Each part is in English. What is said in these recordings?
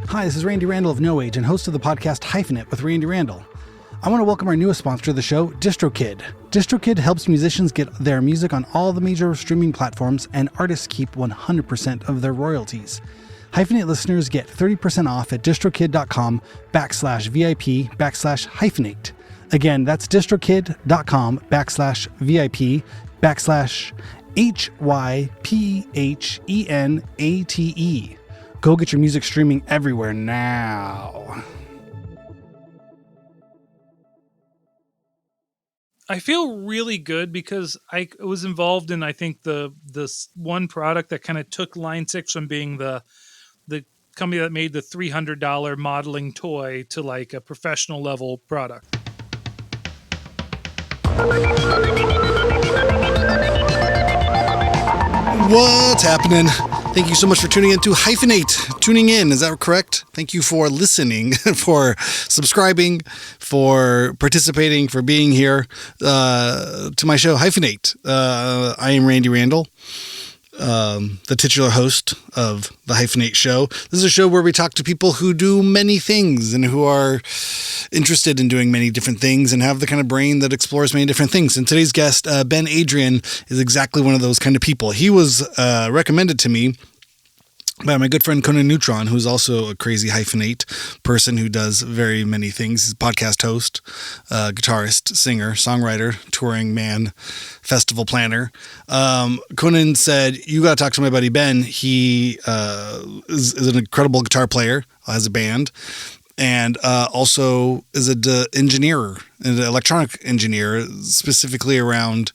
Hi, this is Randy Randall of No Age and host of the podcast Hyphenate with Randy Randall. I want to welcome our newest sponsor of the show, DistroKid. DistroKid helps musicians get their music on all the major streaming platforms, and artists keep 100% of their royalties. Hyphenate listeners get 30% off at distrokid.com/VIP/hyphenate. Again, that's distrokid.com/VIP/HYPHENATE. Go get your music streaming everywhere now. I feel really good because I was involved in, I think, this one product that kind of took Line 6 from being the company that made the $300 modeling toy to like a professional level product. What's happening? Thank you so much for tuning in to Hyphenate. Tuning in, is that correct? Thank you for listening, for subscribing, for participating, for being here to my show, Hyphenate. I am Randy Randall, the titular host of the Hyphenate Show. This is a show where we talk to people who do many things and who are interested in doing many different things and have the kind of brain that explores many different things. And today's guest, Ben Adrian, is exactly one of those kind of people. He was recommended to me by my good friend Conan Neutron, who's also a crazy hyphenate person who does very many things. He's a podcast host, guitarist, singer, songwriter, touring man, festival planner. Conan said, you got to talk to my buddy Ben. He is an incredible guitar player, has a band, and also is an engineer, an electronic engineer, specifically around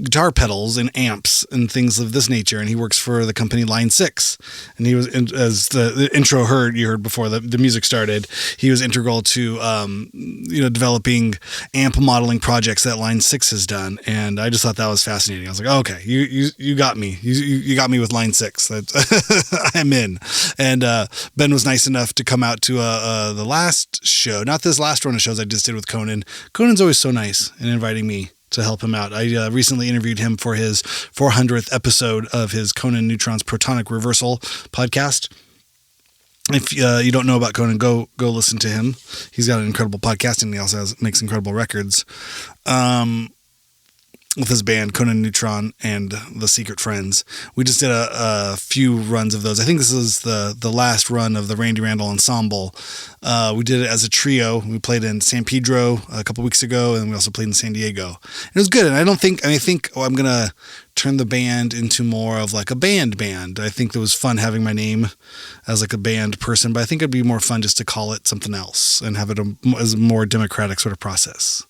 guitar pedals and amps and things of this nature. And he works for the company Line 6. And he was, as the intro you heard before the music started, he was integral to, developing amp modeling projects that Line 6 has done. And I just thought that was fascinating. I was like, oh, okay, you got me. You got me with Line 6. I'm in. And Ben was nice enough to come out to the last show, not this last run of shows I just did with Conan. Conan's always so nice in inviting me to help him out. I recently interviewed him for his 400th episode of his Conan Neutron's Protonic Reversal podcast. If you don't know about Conan, go listen to him. He's got an incredible podcast, and he also makes incredible records with his band Conan Neutron and the Secret Friends. We just did a few runs of those. I think this is the last run of the Randy Randall Ensemble. We did it as a trio. We played in San Pedro a couple weeks ago, and we also played in San Diego. It was good, and I think I'm going to turn the band into more of like a band. I think it was fun having my name as like a band person, but I think it'd be more fun just to call it something else and have it as a more democratic sort of process.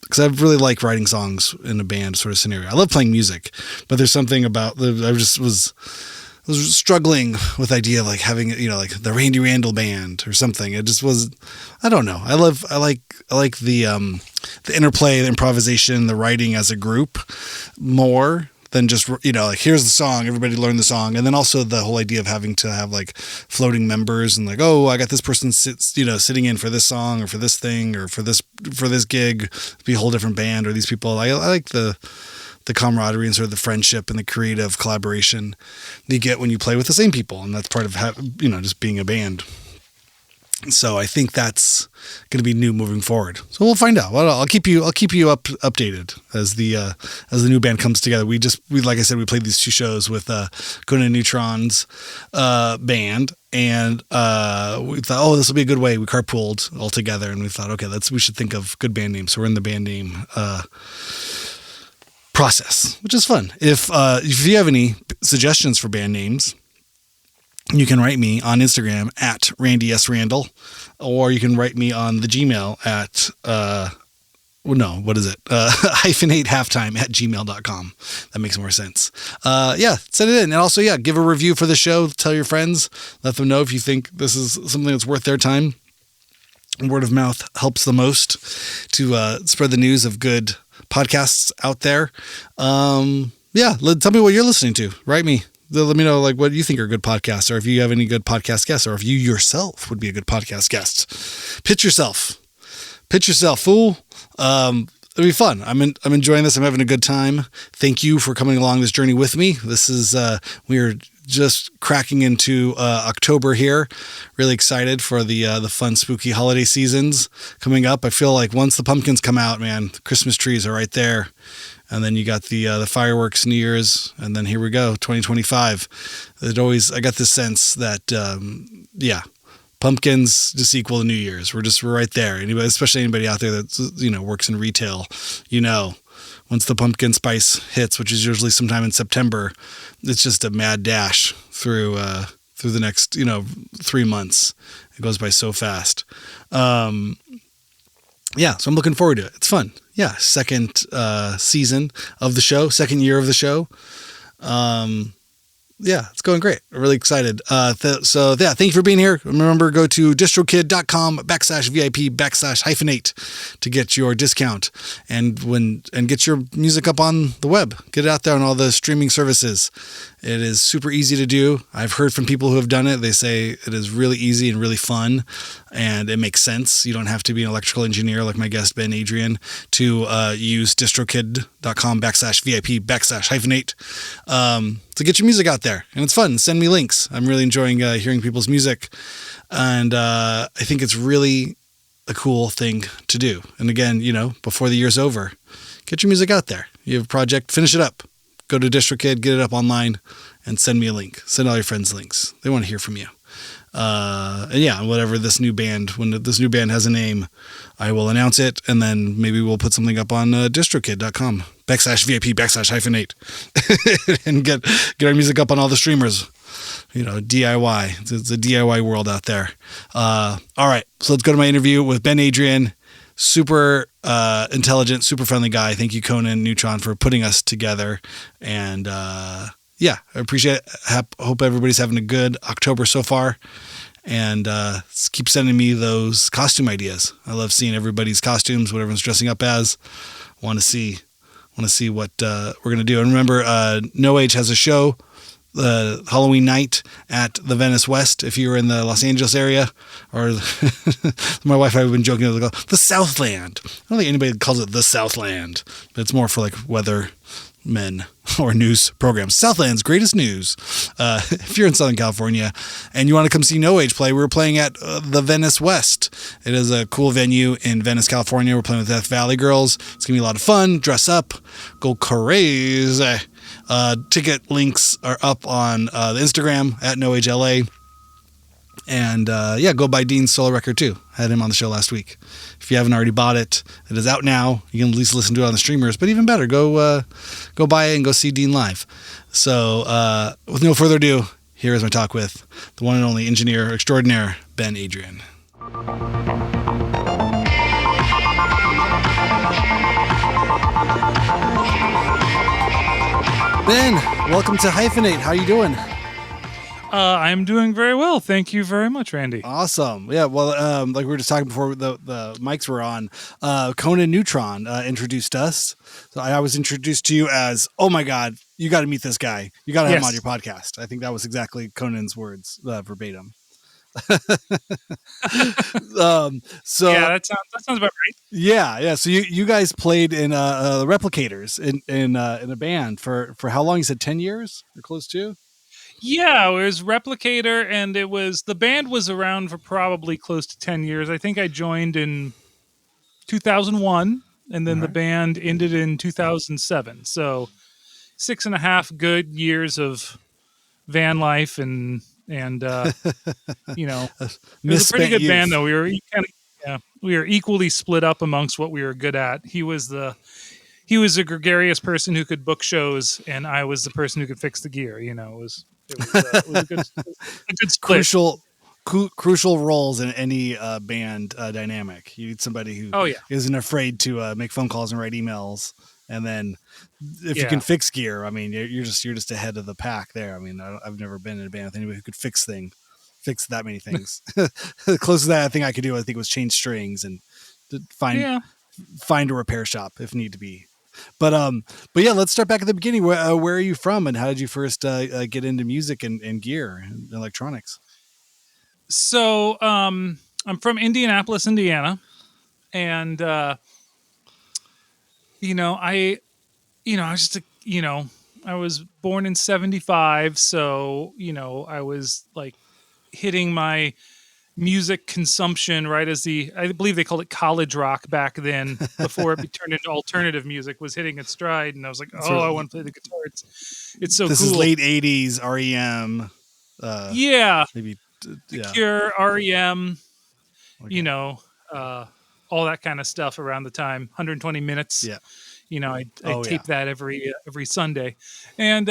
Because I really like writing songs in a band sort of scenario. I love playing music, but there's something about I was struggling with the idea of like having, like the Randy Randall Band or something. It just was, I don't know. I like the interplay, the improvisation, the writing as a group more than just, like here's the song, everybody learn the song. And then also the whole idea of having to have like floating members and like, oh, I got this person sitting in for this song or for this thing or for this gig, be a whole different band, or these people. I like the camaraderie and sort of the friendship and the creative collaboration that you get when you play with the same people. And that's part of just being a band. So I think that's going to be new moving forward. So we'll find out. Well, I'll keep you updated as the new band comes together. We like I said, we played these two shows with Conan Neutron's band, and we thought, oh, this will be a good way. We carpooled all together, and we thought, okay, we should think of good band names. So we're in the band name process, which is fun. If you have any suggestions for band names, you can write me on Instagram at Randy S. Randall, or you can write me on the Gmail at, hyphenatehalftime@gmail.com. That makes more sense. Send it in. And also, give a review for the show. Tell your friends. Let them know if you think this is something that's worth their time. Word of mouth helps the most to spread the news of good podcasts out there. Tell me what you're listening to. Write me. Let me know what you think are good podcasts, or if you have any good podcast guests, or if you yourself would be a good podcast guest. Pitch yourself, fool. It'll be fun. I'm enjoying this. I'm having a good time. Thank you for coming along this journey with me. This is we're just cracking into October here. Really excited for the fun, spooky holiday seasons coming up. I feel like once the pumpkins come out, man, the Christmas trees are right there. And then you got the fireworks, New Year's, and then here we go, 2025. I got this sense that, pumpkins just equal to New Year's. We're right there. Anybody, especially anybody out there that works in retail, once the pumpkin spice hits, which is usually sometime in September, it's just a mad dash through the next 3 months. It goes by so fast. So I'm looking forward to it. It's fun. Yeah, second season of the show, second year of the show. It's going great. I'm really excited. Thank you for being here. Remember, go to distrokid.com/VIP/hyphenate to get your discount and get your music up on the web. Get it out there on all the streaming services. It is super easy to do. I've heard from people who have done it. They say it is really easy and really fun, and it makes sense. You don't have to be an electrical engineer like my guest Ben Adrian to use distrokid.com/VIP/hyphenate to get your music out there. And it's fun. Send me links. I'm really enjoying hearing people's music, and I think it's really a cool thing to do. And again, before the year's over, get your music out there. You have a project, finish it up. Go to DistroKid, get it up online, and send me a link. Send all your friends links. They want to hear from you. Whatever this new band, when this new band has a name, I will announce it, and then maybe we'll put something up on distrokid.com/VIP/hyphenate and get our music up on all the streamers. DIY. It's a DIY world out there. All right, so let's go to my interview with Ben Adrian. Super intelligent, super friendly guy. Thank you, Conan Neutron, for putting us together. And I appreciate it. Hope everybody's having a good October so far. And keep sending me those costume ideas. I love seeing everybody's costumes, what everyone's dressing up as. Want to see what we're going to do. And remember, No Age has a show Halloween night at the Venice West. If you're in the Los Angeles area, or my wife and I have been joking, the Southland. I don't think anybody calls it the Southland, but it's more for like weather men or news programs. Southland's greatest news. If you're in Southern California and you want to come see No Age play, we're playing at the Venice West. It is a cool venue in Venice, California. We're playing with Death Valley Girls. It's gonna be a lot of fun. Dress up, go crazy. Ticket links are up on the Instagram at No Age LA. And go buy Dean's solo record too. Had him on the show last week. If you haven't already bought it, it is out now. You can at least listen to it on the streamers. But even better, go buy it and go see Dean live. So with no further ado, here is my talk with the one and only engineer extraordinaire, Ben Adrian. Ben, welcome to Hyphenate. How you doing? I'm doing very well. Thank you very much, Randy. Awesome. Yeah, well, like we were just talking before the mics were on, Conan Neutron introduced us. So I was introduced to you as, oh my God, you got to meet this guy. You got to have him on your podcast. I think that was exactly Conan's words, verbatim. So yeah, that sounds about right. Yeah. So you guys played in the Replicators in a band for how long? You said 10 years or close to? Yeah, it was Replicator, and the band was around for probably close to 10 years. I think I joined in 2001, and then the band ended in 2007. So 6.5 good years of van life, and it was a pretty good band though. We were equally split up amongst what we were good at. He was a gregarious person who could book shows, and I was the person who could fix the gear. It was a good split. Crucial roles in any band dynamic. You need somebody who isn't afraid to make phone calls and write emails, and then if you can fix gear, I mean, you're just ahead of the pack there. I mean, I've never been in a band with anybody who could fix that many things. The closest that I think I could do, I think, was change strings and find a repair shop if need to be. But yeah, let's start back at the beginning. Where are you from, and how did you first get into music and gear and electronics? So I'm from Indianapolis, Indiana, and I was just I was born in 75, so, I was like hitting my music consumption right as I believe they called it college rock back then, before it turned into alternative music, was hitting its stride, and I was like, "Oh, Sort I of. want to play the guitar. It's so This is cool." late '80s REM. Yeah, Maybe. The Yeah. Cure, REM, you Okay. know, uh, all that kind of stuff around the time. 120 minutes. Yeah. I Oh yeah. tape that every Sunday, and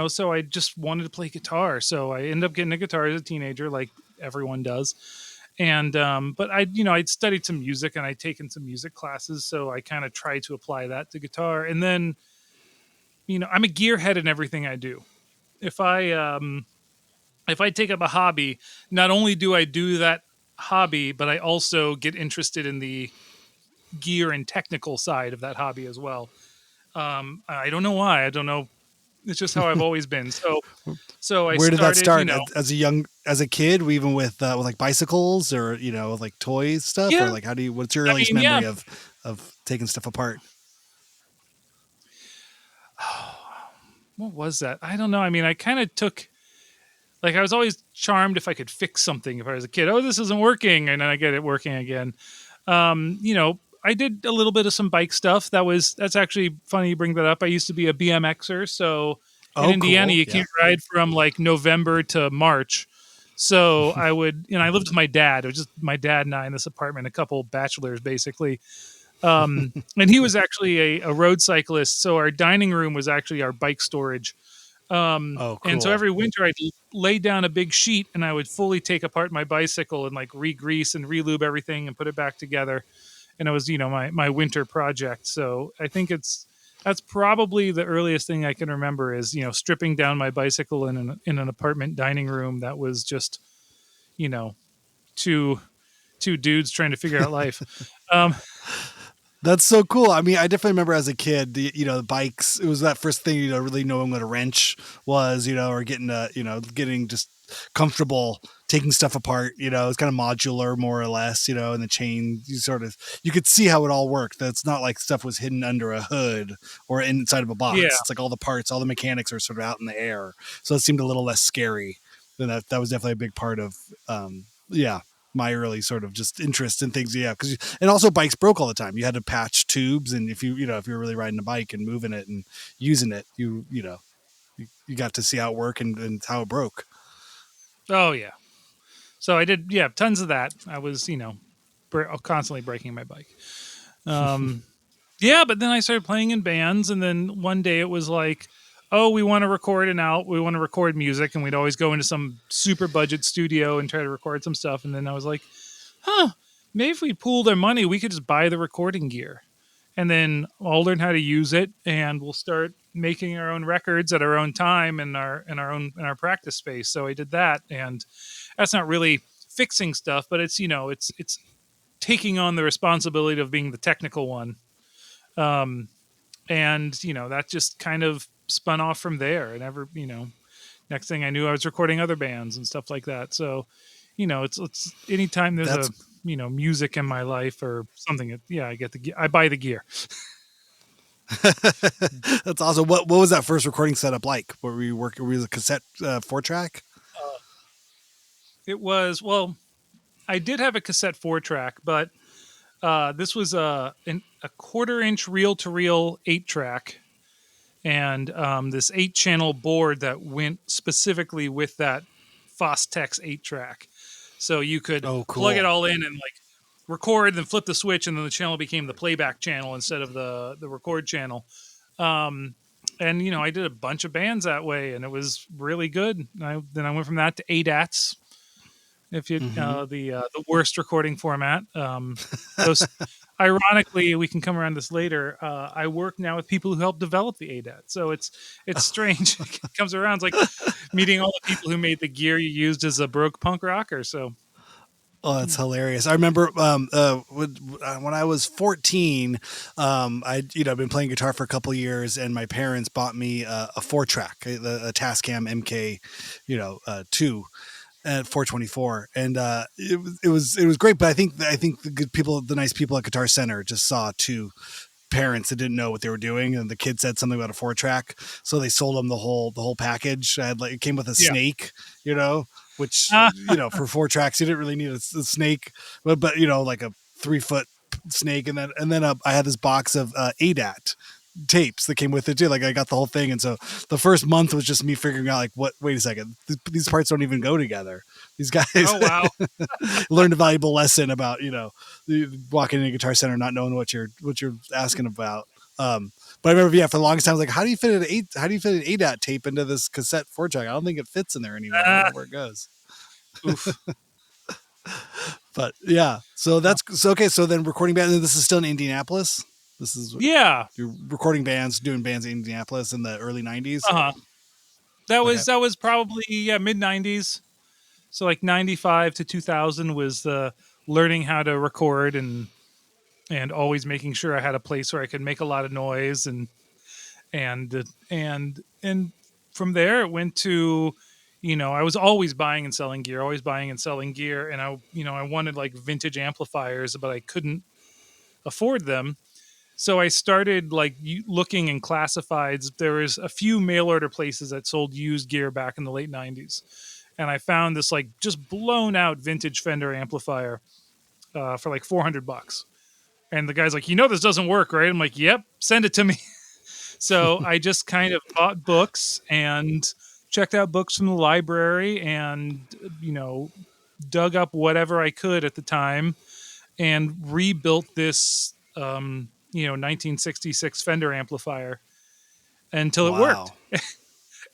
so I just wanted to play guitar. So I ended up getting a guitar as a teenager, like everyone does. And but I'd studied some music and I'd taken some music classes, so I kind of tried to apply that to guitar. And then I'm a gearhead in everything I do. If I if I take up a hobby, not only do I do that hobby, but I also get interested in the gear and technical side of that hobby as well. I don't know why. I don't know. It's just how I've always been. So I Where did that started, start? As a kid, even with like bicycles or like toys stuff, or yeah. like what's your I earliest mean, yeah. memory of taking stuff apart? What was that? I don't know. I mean, I kind of took, like, I was always charmed if I could fix something. If I was a kid, oh, this isn't working, and then I get it working again. I did a little bit of some bike stuff. That's actually funny you bring that up. I used to be a BMXer, so in Oh, Indiana cool. you Yeah. can't ride from like November to March. So I would, I lived with my dad. It was just my dad and I in this apartment, a couple bachelors basically. And he was actually a road cyclist, so our dining room was actually our bike storage. Oh, And so cool. every winter I'd lay down a big sheet and I would fully take apart my bicycle and like re-grease and re-lube everything and put it back together. And it was, my winter project. So I think that's probably the earliest thing I can remember is, stripping down my bicycle in an apartment dining room that was just, you know, two two dudes trying to figure out life. Um, That's so cool. I mean, I definitely remember as a kid, the bikes. It was that first thing, really knowing what a wrench was, or getting just comfortable taking stuff apart. It's kind of modular, more or less, and the chain. You could see how it all worked. That's not like stuff was hidden under a hood or inside of a yeah. box. It's like all the parts, all the mechanics are sort of out in the air. So it seemed a little less scary. Then that was definitely a big part of, yeah, my early sort of just interest in things. Yeah. And also bikes broke all the time. You had to patch tubes. And if if you're really riding a bike and moving it and using it, you got to see how it worked and how it broke. Oh yeah. So I did, yeah, tons of that. I was, constantly breaking my bike. Um, yeah, but then I started playing in bands, and then one day it was like, oh, we want to we want to record music, and we'd always go into some super budget studio and try to record some stuff. And then I was like, huh, maybe if we pooled our money, we could just buy the recording gear, and then I'll learn how to use it, and we'll start making our own records at our own time in our practice space. So I did that, and that's not really fixing stuff, but it's taking on the responsibility of being the technical one. Um, and that just kind of spun off from there. And next thing I knew, I was recording other bands and stuff like that. So, it's anytime there's That's a music in my life or something. Yeah, I buy the gear. that's awesome. What was that first recording setup like? Were we working? Were we a cassette 4-track? It was, well, I did have a cassette 4-track, but this was a quarter-inch reel-to-reel 8-track, and this 8-channel board that went specifically with that Fostex 8-track. So you could Oh, plug it cool. all in and like record, then flip the switch, and then the channel became the playback channel instead of the record channel. Um, and I did a bunch of bands that way, and it was really good. Then I went from that to ADATs, if you Hmm. the worst recording format. Those, ironically, we can come around this later. I work now with people who help develop the ADAT, so it's strange. It comes around, it's like meeting all the people who made the gear you used as a broke punk rocker. So Oh, that's hilarious. I remember when I was 14, I'd been playing guitar for a couple years, and my parents bought me a 4-track, a Tascam MK, 2 at 424, and it was great. But I think the nice people at Guitar Center just saw too parents that didn't know what they were doing, and the kid said something about a 4-track, so they sold them the whole package. I had like, it came with a Yeah. snake, which Ah, for 4 tracks you didn't really need a snake, but like a 3-foot snake, and then I had this box of ADAT tapes that came with it too. Like I got the whole thing, and so the first month was just me figuring out like, what? Wait a second, these parts don't even go together. These guys oh wow. learned a valuable lesson about walking in a Guitar Center not knowing what you're asking about. But I remember, for the longest time, I was like, how do you fit an ADAT tape into this cassette 4-track? I don't think it fits in there anymore. I don't know where it goes. Oof. But yeah, so that's so okay. So then recording band. This is still in Indianapolis. This is Yeah. you're recording bands, doing bands in Indianapolis in the early '90s. Uh-huh. That Okay. was probably mid 90s. So like 95 to 2000 was the learning how to record and always making sure I had a place where I could make a lot of noise and from there it went to I was always buying and selling gear, and I wanted like vintage amplifiers, but I couldn't afford them. So I started like looking in classifieds. There was a few mail order places that sold used gear back in the late 90s. And I found this like just blown out vintage Fender amplifier for like $400. And the guy's like, this doesn't work, right? I'm like, yep, send it to me. So I just kind of bought books and checked out books from the library and, dug up whatever I could at the time and rebuilt this, 1966 Fender amplifier until it worked. Wow.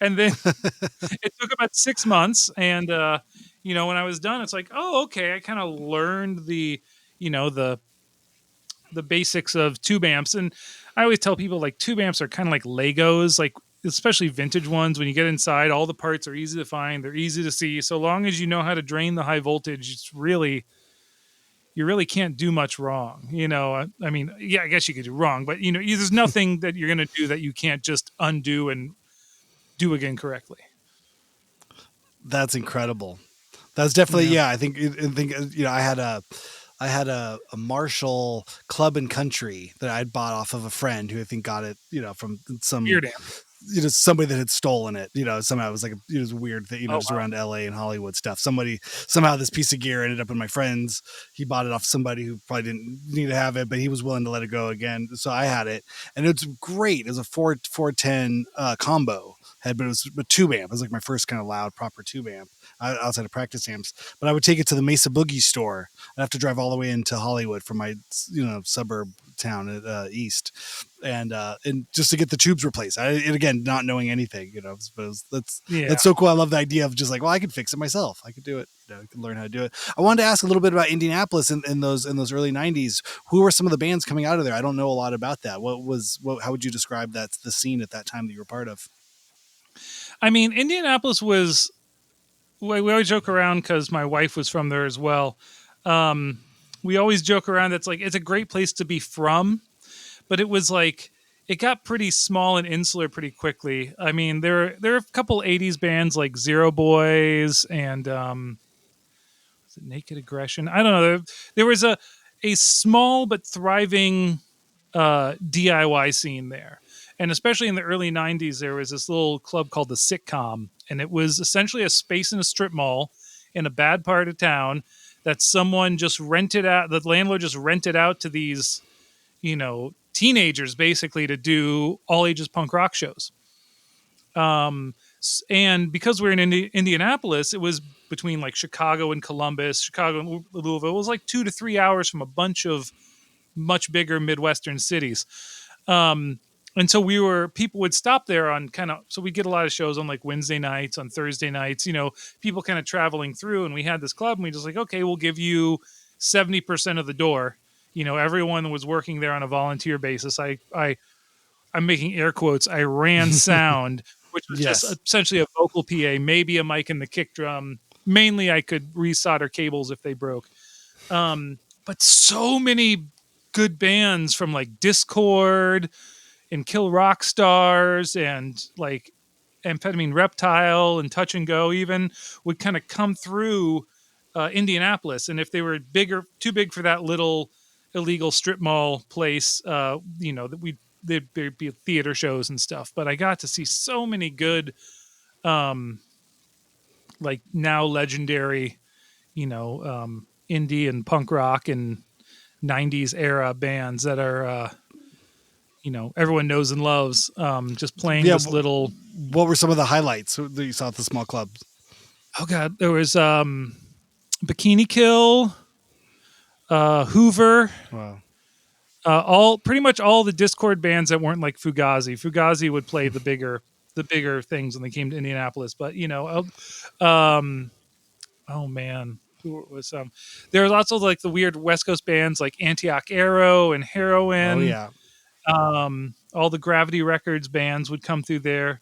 And then it took about 6 months. And, when I was done, it's like, oh, okay. I kind of learned the basics of tube amps. And I always tell people like tube amps are kind of like Legos, like especially vintage ones. When you get inside, all the parts are easy to find. They're easy to see. So long as you know how to drain the high voltage, you really can't do much wrong. I mean, yeah, I guess you could do wrong, but there's nothing that you're going to do that you can't just undo and do again correctly. That's incredible. That's definitely Yeah. I think I had a Marshall Club and Country that I'd bought off of a friend who I think got it from some Weird amp. somebody that had stolen it. Somehow it was like it was a weird thing. Oh, just wow. around LA and Hollywood stuff. Somehow this piece of gear ended up in my friend's. He bought it off somebody who probably didn't need to have it, but he was willing to let it go again. So I had it, and it's great. It was a 410 combo head, but it was a tube amp. It was like my first kind of loud proper tube amp outside of practice amps. But I would take it to the Mesa Boogie store. I'd have to drive all the way into Hollywood from my suburb town east, and just to get the tubes replaced. And again, not knowing anything, but that's so cool. I love the idea of just like, well, I could fix it myself. I could do it. I could learn how to do it. I wanted to ask a little bit about Indianapolis in those early '90s. Who were some of the bands coming out of there? I don't know a lot about that. How would you describe the scene at that time that you were part of? I mean, Indianapolis was. We always joke around because my wife was from there as well. We always joke around. It's like it's a great place to be from, but it was like it got pretty small and insular pretty quickly. I mean, there are a couple '80s bands like Zero Boys and was it Naked Aggression? I don't know. There was a small but thriving DIY scene there. And especially in the early 90s, there was this little club called the Sitcom. And it was essentially a space in a strip mall in a bad part of town that someone just rented out. The landlord just rented out to these, teenagers basically to do all ages punk rock shows. And because we're in Indianapolis, it was between like Chicago and Columbus, Chicago and Louisville. It was like 2 to 3 hours from a bunch of much bigger Midwestern cities. And so people would stop there on so we get a lot of shows on like Wednesday nights, on Thursday nights, people kind of traveling through, and we had this club and we just like, okay, we'll give you 70% of the door. Everyone was working there on a volunteer basis. I'm making air quotes. I ran sound, which was Yes. just essentially a vocal PA, maybe a mic and the kick drum. Mainly I could resolder cables if they broke. But so many good bands from like Discord and Kill Rock Stars and like Amphetamine Reptile and Touch and Go even would kind of come through Indianapolis. And if they were too big for that little illegal strip mall place. That there'd be theater shows and stuff. But I got to see so many good, um, like now legendary, indie and punk rock and '90s era bands that are, everyone knows and loves. Just playing Yeah. this little. What were some of the highlights that you saw at the small clubs? Oh God, there was Bikini Kill, Hoover. Wow. All pretty much all the Discord bands that weren't like Fugazi. Fugazi would play the bigger things when they came to Indianapolis. But oh man, who was there was also like the weird West Coast bands like Antioch Arrow and Oh Heroin. yeah. All the Gravity Records bands would come through there.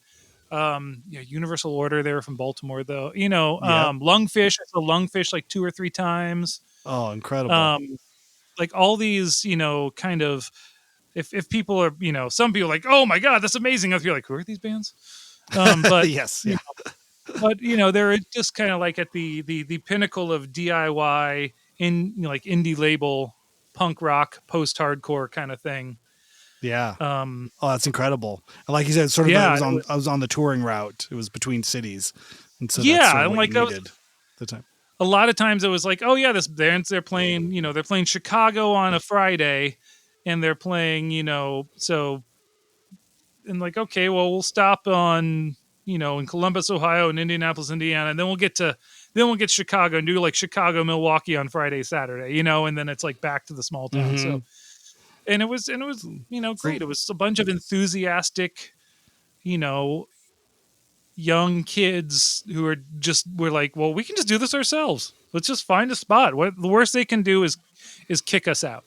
Universal Order, they were from Baltimore though. Yep. Lungfish. I saw Lungfish like 2 or 3 times. Oh, incredible. Um, like all these, kind of, if people are, some people are like, oh my God, that's amazing. Other people are like, who are these bands? But Yes. Yeah. they're just kind of like at the pinnacle of DIY like indie label punk rock post hardcore kind of thing. Yeah. Um, Oh, that's incredible. And like you said, sort of, yeah, I was on the touring route. It was between cities, and so that's sort yeah, of and what like you that was, needed at the time. a lot of times it was like, oh yeah, this band's they're playing, they're playing Chicago on a Friday, and they're playing, so and like, okay, well, we'll stop on, in Columbus, Ohio, and Indianapolis, Indiana, and then we'll get Chicago and do like Chicago, Milwaukee on Friday, Saturday, and then it's like back to the small town. Mm-hmm. So, and it was, So, great. It was a bunch of enthusiastic, you know, young kids who were like, well, we can just do this ourselves. Let's just find a spot. What the worst they can do is kick us out.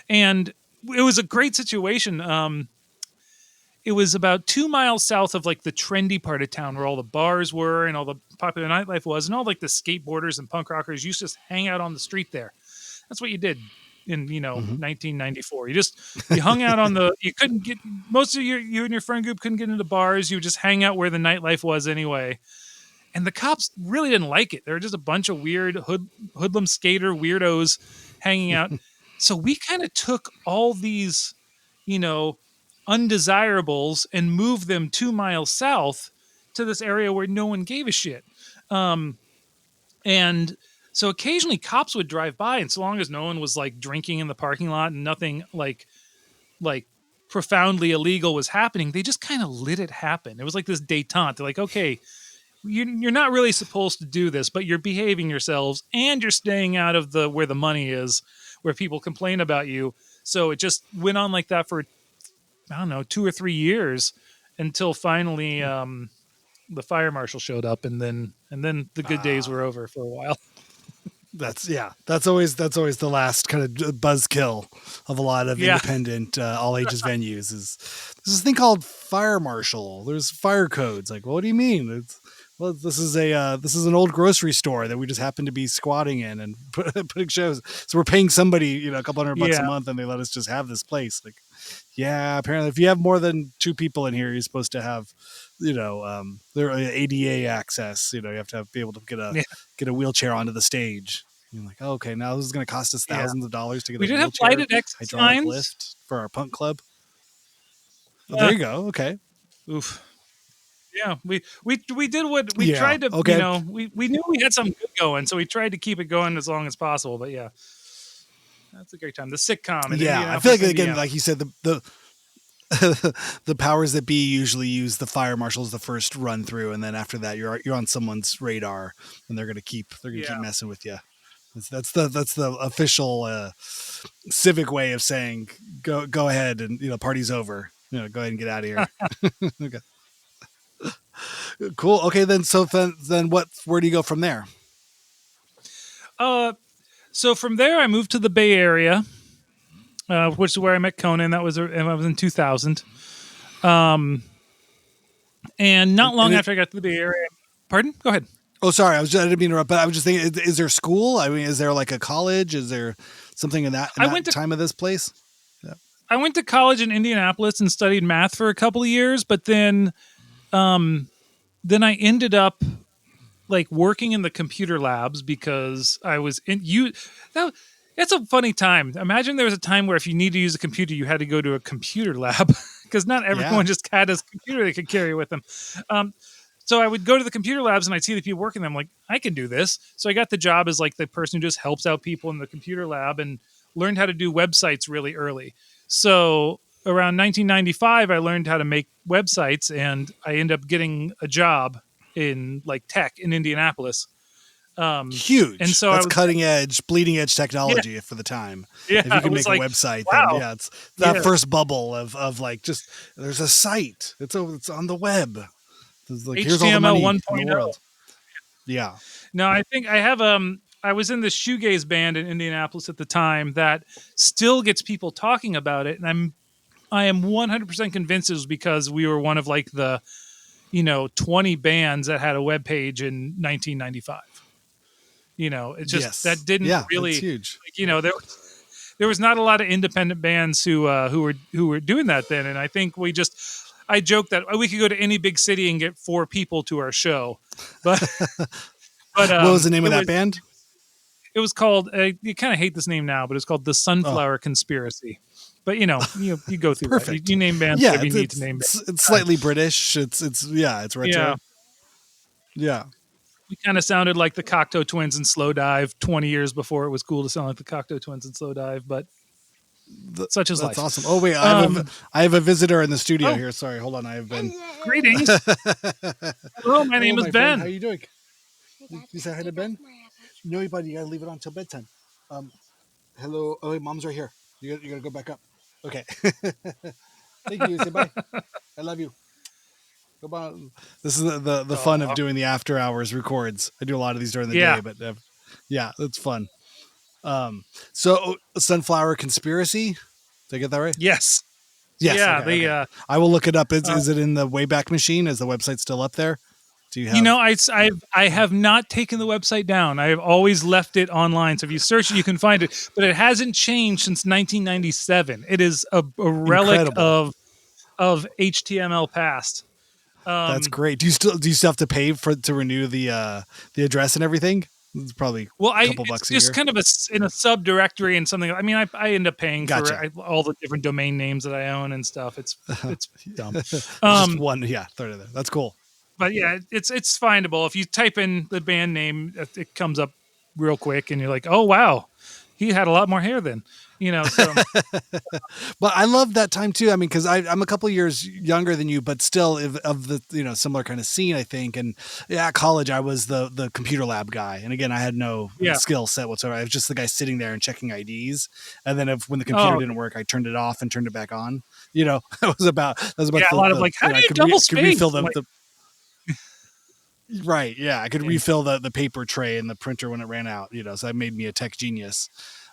And it was a great situation. It was about 2 miles south of like the trendy part of town where all the bars were and all the popular nightlife was, and all like the skateboarders and punk rockers used to just hang out on the street there. That's what you did in mhm. 1994. You hung out on the. You couldn't get most of you and your friend group couldn't get into bars. You would just hang out where the nightlife was anyway. And the cops really didn't like it. They were just a bunch of weird hoodlum skater weirdos hanging out. So we kind of took all these, you know, undesirables and moved them 2 miles south to this area where no one gave a shit. Um, and so occasionally cops would drive by, and so long as no one was like drinking in the parking lot and nothing like profoundly illegal was happening, they just kind of let it happen. It was like this détente. They're like, okay, you're not really supposed to do this, but you're behaving yourselves and you're staying out of the where the money is, where people complain about you. So it just went on like that for, I don't know, 2 or 3 years until finally the fire marshal showed up, and then the good days were over for a while. That's always the last kind of buzzkill of a lot of Yeah. independent all ages venues. Is there's this thing called fire marshal? There's fire codes. Like, well, what do you mean? This is an old grocery store that we just happen to be squatting in and putting shows. So we're paying somebody a couple $100 a month, and they let us just have this place. Like, yeah, apparently if you have more than 2 people in here, you're supposed to have their ADA access. You have to be able to get a wheelchair onto the stage. You're like, oh, okay, now this is going to cost us thousands of dollars to get We a did have wheelchair lighted exit hydraulic signs. lift for our punk club. Oh, there you go. Okay. Oof. Yeah, we did what we Yeah, tried to. okay. We knew we had something good going, so we tried to keep it going as long as possible. But yeah, that's a great time. The sitcom. In Yeah, I feel like Indianapolis, again, Indiana. like you said, the the powers that be usually use the fire marshals the first run through, and then after that, you're on someone's radar, and they're gonna keep messing with you. That's the official civic way of saying go ahead and party's over. Go ahead and get out of here. Okay. Cool. Okay, then where do you go from there? So from there, I moved to the Bay Area, which is where I met Conan. I was in 2000. And not long after I got to the Bay Area. Pardon? Go ahead. Oh, sorry. I didn't mean to interrupt, but I was just thinking, is there school? I mean, is there like a college? Is there something in that time of this place? Yeah. I went to college in Indianapolis and studied math for a couple of years, but then I ended up like working in the computer labs because I was in you. It's a funny time. Imagine there was a time where if you need to use a computer, you had to go to a computer lab because not Yeah. everyone just had a computer they could carry with them. Um, so I would go to the computer labs and I'd see the people working them. Like, I can do this. So I got the job as like the person who just helps out people in the computer lab and learned how to do websites really early. So around 1995, I learned how to make websites and I ended up getting a job in like tech in Indianapolis. And Huge. so I That's was, cutting edge, bleeding edge yeah, technology for the time. yeah, If you I can was make a like, website, then wow. yeah, it's that Yeah. first bubble of like just there's a site. It's on the web. It's like here's all the HTML money in the 1.0. world. Yeah. No, I think I have I was in the shoegaze band in Indianapolis at the time that still gets people talking about it, and I am 100% convinced it was because we were one of like the 20 bands that had a web page in 1995. It's just that Yes. didn't Yeah. That's really huge. there was not a lot of independent bands who were doing that then, and I think I joke that we could go to any big city and get 4 people to our show, but but What was the name of that band? it was called. You kind of hate this name now, but it's called the Oh, Sunflower Conspiracy. But you go through that. perfect. You name bands Yeah, whatever you need to name it's bands. slightly British. It's yeah, it's Yeah, retro. Yeah. we kind of sounded like the Cocteau Twins and Slow Dive 20 years before it was cool to sound like the Cocteau Twins and Slow Dive. But such is That's life. awesome. Oh wait, Um, I have a visitor in the studio oh, here. Sorry, hold on. I have been. greetings. Hello, my name Hello, is my friend. How Ben. you doing? You say hi to Ben? No, buddy, you gotta leave it on until bedtime. Um, hello. Oh, wait, mom's right here. You gotta go back up. Okay. Thank you. Say bye. I love you. Goodbye. This is the fun of Aw. doing the after hours records. I do a lot of these during the Yeah. day, but yeah, it's fun. So Sunflower Conspiracy. Did I get that right? Yes. Yes. Yeah. Okay. The Okay. I will look it up. Is it in the Wayback Machine? Is the website still up there? Do you have? I have not taken the website down. I have always left it online. So if you search it, you can find it. But it hasn't changed since 1997. It is a relic Incredible. of HTML past. That's great. Do you still have to pay to renew the address and everything? It's probably Well, a couple it's bucks a just year. kind of in a subdirectory and something. I mean, I end up paying Gotcha. for all the different domain names that I own and stuff. It's dumb. Just Um, one, yeah, third of that. That's cool. but yeah, it's findable. If you type in the band name, it comes up real quick, and you're like, oh wow, he had a lot more hair then. So But I love that time too. I mean, because I'm a couple years younger than you, but still of the similar kind of scene, I think. And yeah, at college, I was the computer lab guy, and again, I had no yeah. skill set whatsoever. I was just the guy sitting there and checking IDs, and then when the computer Oh didn't work, I turned it off and turned it back on. That was about yeah, a lot of like, how do you double could refill space? Like, the right, yeah, I could yeah. refill the paper tray and the printer when it ran out. So that made me a tech genius.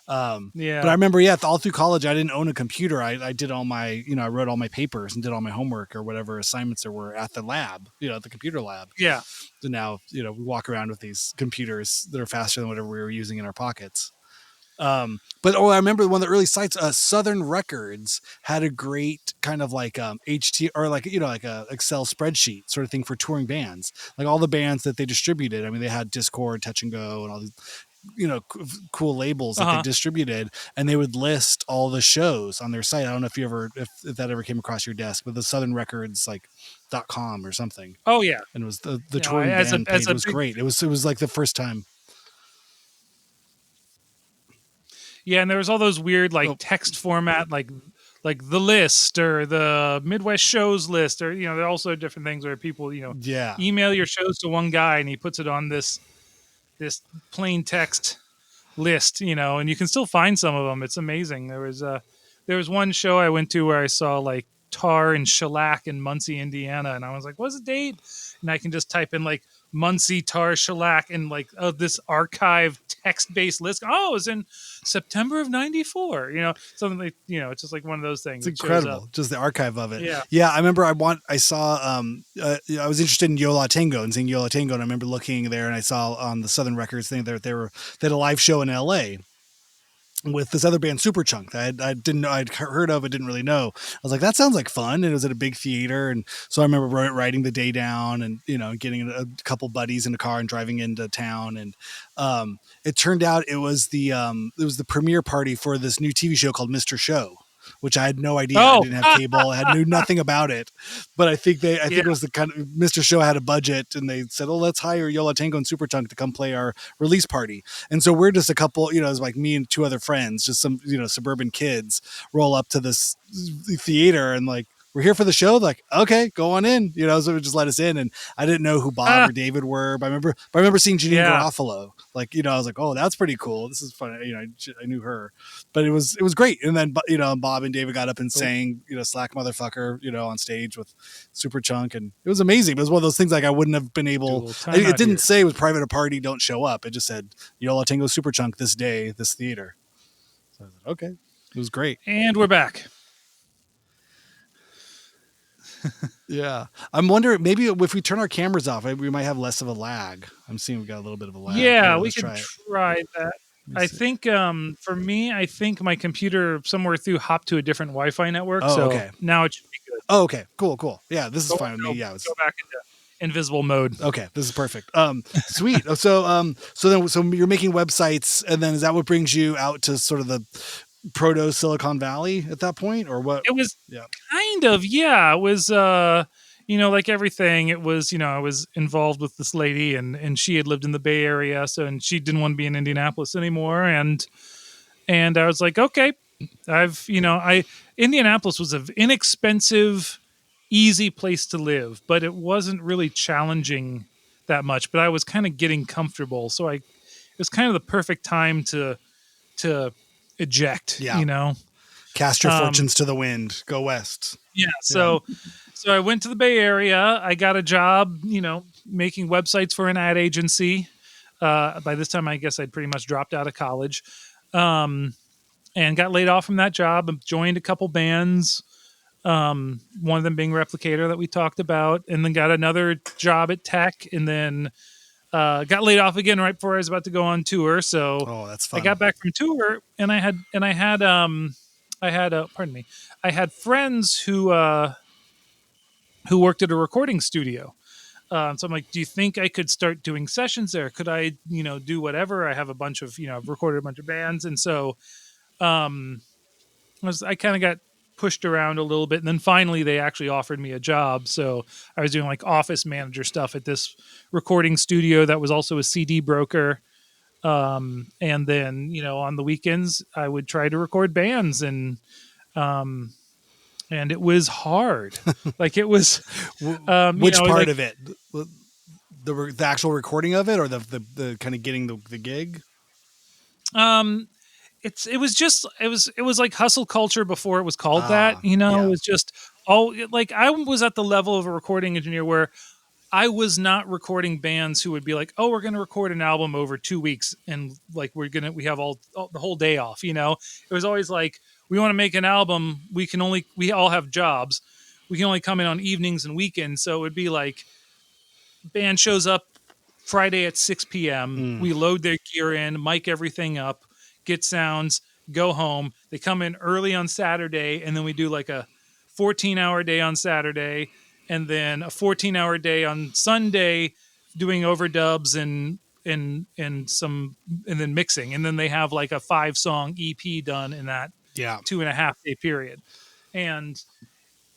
But I Yeah. remember, yeah, all through college, I didn't own a computer. I did all my, I wrote all my papers and did all my homework or whatever assignments there were at the lab, at the computer lab. Yeah. So now, we walk around with these computers that are faster than whatever we were using in our pockets. But I remember one of the early sites, Southern Records had a great kind of like HT or like like a Excel spreadsheet sort of thing for touring bands, like all the bands that they distributed. I mean, they had Discord, Touch and Go, and all these cool labels that they distributed, and they would list all the shows on their site. I don't know if that ever came across your desk, but the Southern Records .com or something. Oh yeah. And it was the touring band page was great. It was like the first time. Yeah, and there was all those weird text format like the list or the Midwest shows list, or there are also different things where people Yeah. email your shows to one guy and he puts it on this plain text list, and you can still find some of them. It's amazing. There was one show I went to where I saw like Tar and Shellac in Muncie, Indiana, and I was like, what's the date? And I can just type in like Muncie, Tar, Shellac, and like this archive text-based list. Oh, it was in September of '94. Something like it's just like one of those things. It's incredible, just the archive of it. Yeah. I remember I saw I was interested in Yo La Tengo and seeing Yo La Tengo, and I remember looking there and I saw on the Southern Records thing that they had a live show in LA. with this other band, Superchunk, that I didn't know, I'd heard of, but didn't really know. I was like, that sounds like fun. And it was at a big theater. And so I remember writing the day down and, getting a couple buddies in a car and driving into town. And it turned out it was the premiere party for this new TV show called Mr. Show, which I had no idea. I Oh, didn't have cable. I knew nothing about it, but I think it was the kind of Mr. Show had a budget and they said, oh, let's hire Yo La Tengo and Superchunk to come play our release party. And so we're just a couple, it was like me and two other friends, just some, suburban kids roll up to this theater and like, we're here for the show. Like, okay, go on in, so it just let us in. And I didn't know who Bob or David were, but I remember seeing Janine Garofalo. Like, I was like, oh, that's pretty cool. This is fun. I knew her, but it was great. And then, Bob and David got up and sang, Slack Motherfucker, on stage with Superchunk. And it was amazing. It was one of those things like I wouldn't have been able, it didn't say it was private a party, don't show up. It just said, Yo La Tengo Superchunk this day, this theater. So I was like, okay, it was great. And we're back. Yeah, I'm wondering maybe if we turn our cameras off, we might have less of a lag. I'm seeing we got a little bit of a lag. Yeah, we could try that. I think for me, I think my computer somewhere through hopped to a different Wi-Fi network. Oh, so okay. Now it should be good. Oh, okay, cool. Yeah, this is fine with me. Yeah, go back into invisible mode. Okay, this is perfect. Sweet. So you're making websites, and then is that what brings you out to sort of the proto Silicon Valley at that point, or what? It was kind of, it was like everything. It was, I was involved with this lady and she had lived in the Bay Area, and she didn't want to be in Indianapolis anymore, and I was like, okay, Indianapolis was an inexpensive, easy place to live, but it wasn't really challenging that much, but I was kind of getting comfortable, so it was kind of the perfect time to eject, cast your fortunes to the wind, go west. So I went to the Bay Area. I got a job, making websites for an ad agency. By this time, I guess I'd pretty much dropped out of college, and got laid off from that job. Joined a couple bands, one of them being Replicator that we talked about, and then got another job at Tech, and then got laid off again right before I was about to go on tour. So that's fun. I got back from tour, and I had friends who worked at a recording studio. So I'm like, do you think I could start doing sessions there? Could I, do whatever? I have a bunch of, I've recorded a bunch of bands, and so I kind of got pushed around a little bit, and then finally they actually offered me a job. So I was doing like office manager stuff at this recording studio that was also a CD broker. And then, on the weekends I would try to record bands, and it was hard. Like it was, which part of it, the actual recording of it, or the kind of getting the gig? It was like hustle culture before it was called that, It was just I was at the level of a recording engineer where I was not recording bands who would be like, oh, we're going to record an album over 2 weeks. And like, we have all the whole day off, it was always like, we want to make an album. We all have jobs. We can only come in on evenings and weekends. So it would be like band shows up Friday at 6 PM. We load their gear in, mic everything up, get sounds, go home. They come in early on Saturday, and then we do like a 14-hour day on Saturday, and then a 14-hour day on Sunday, doing overdubs and then mixing, and then they have like a 5-song EP done in that 2.5 day period. And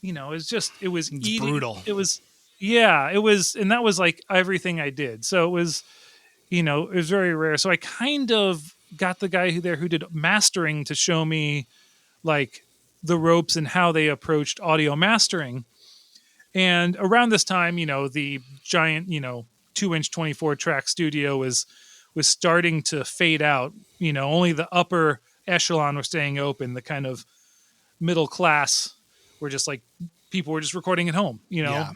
it was brutal. It was and that was like everything I did. So it was very rare. So I kind of got the guy who did mastering to show me like the ropes and how they approached audio mastering. And around this time, the giant, 2-inch 24-track studio was starting to fade out. Only the upper echelon were staying open. The kind of middle class were just like, people were just recording at home,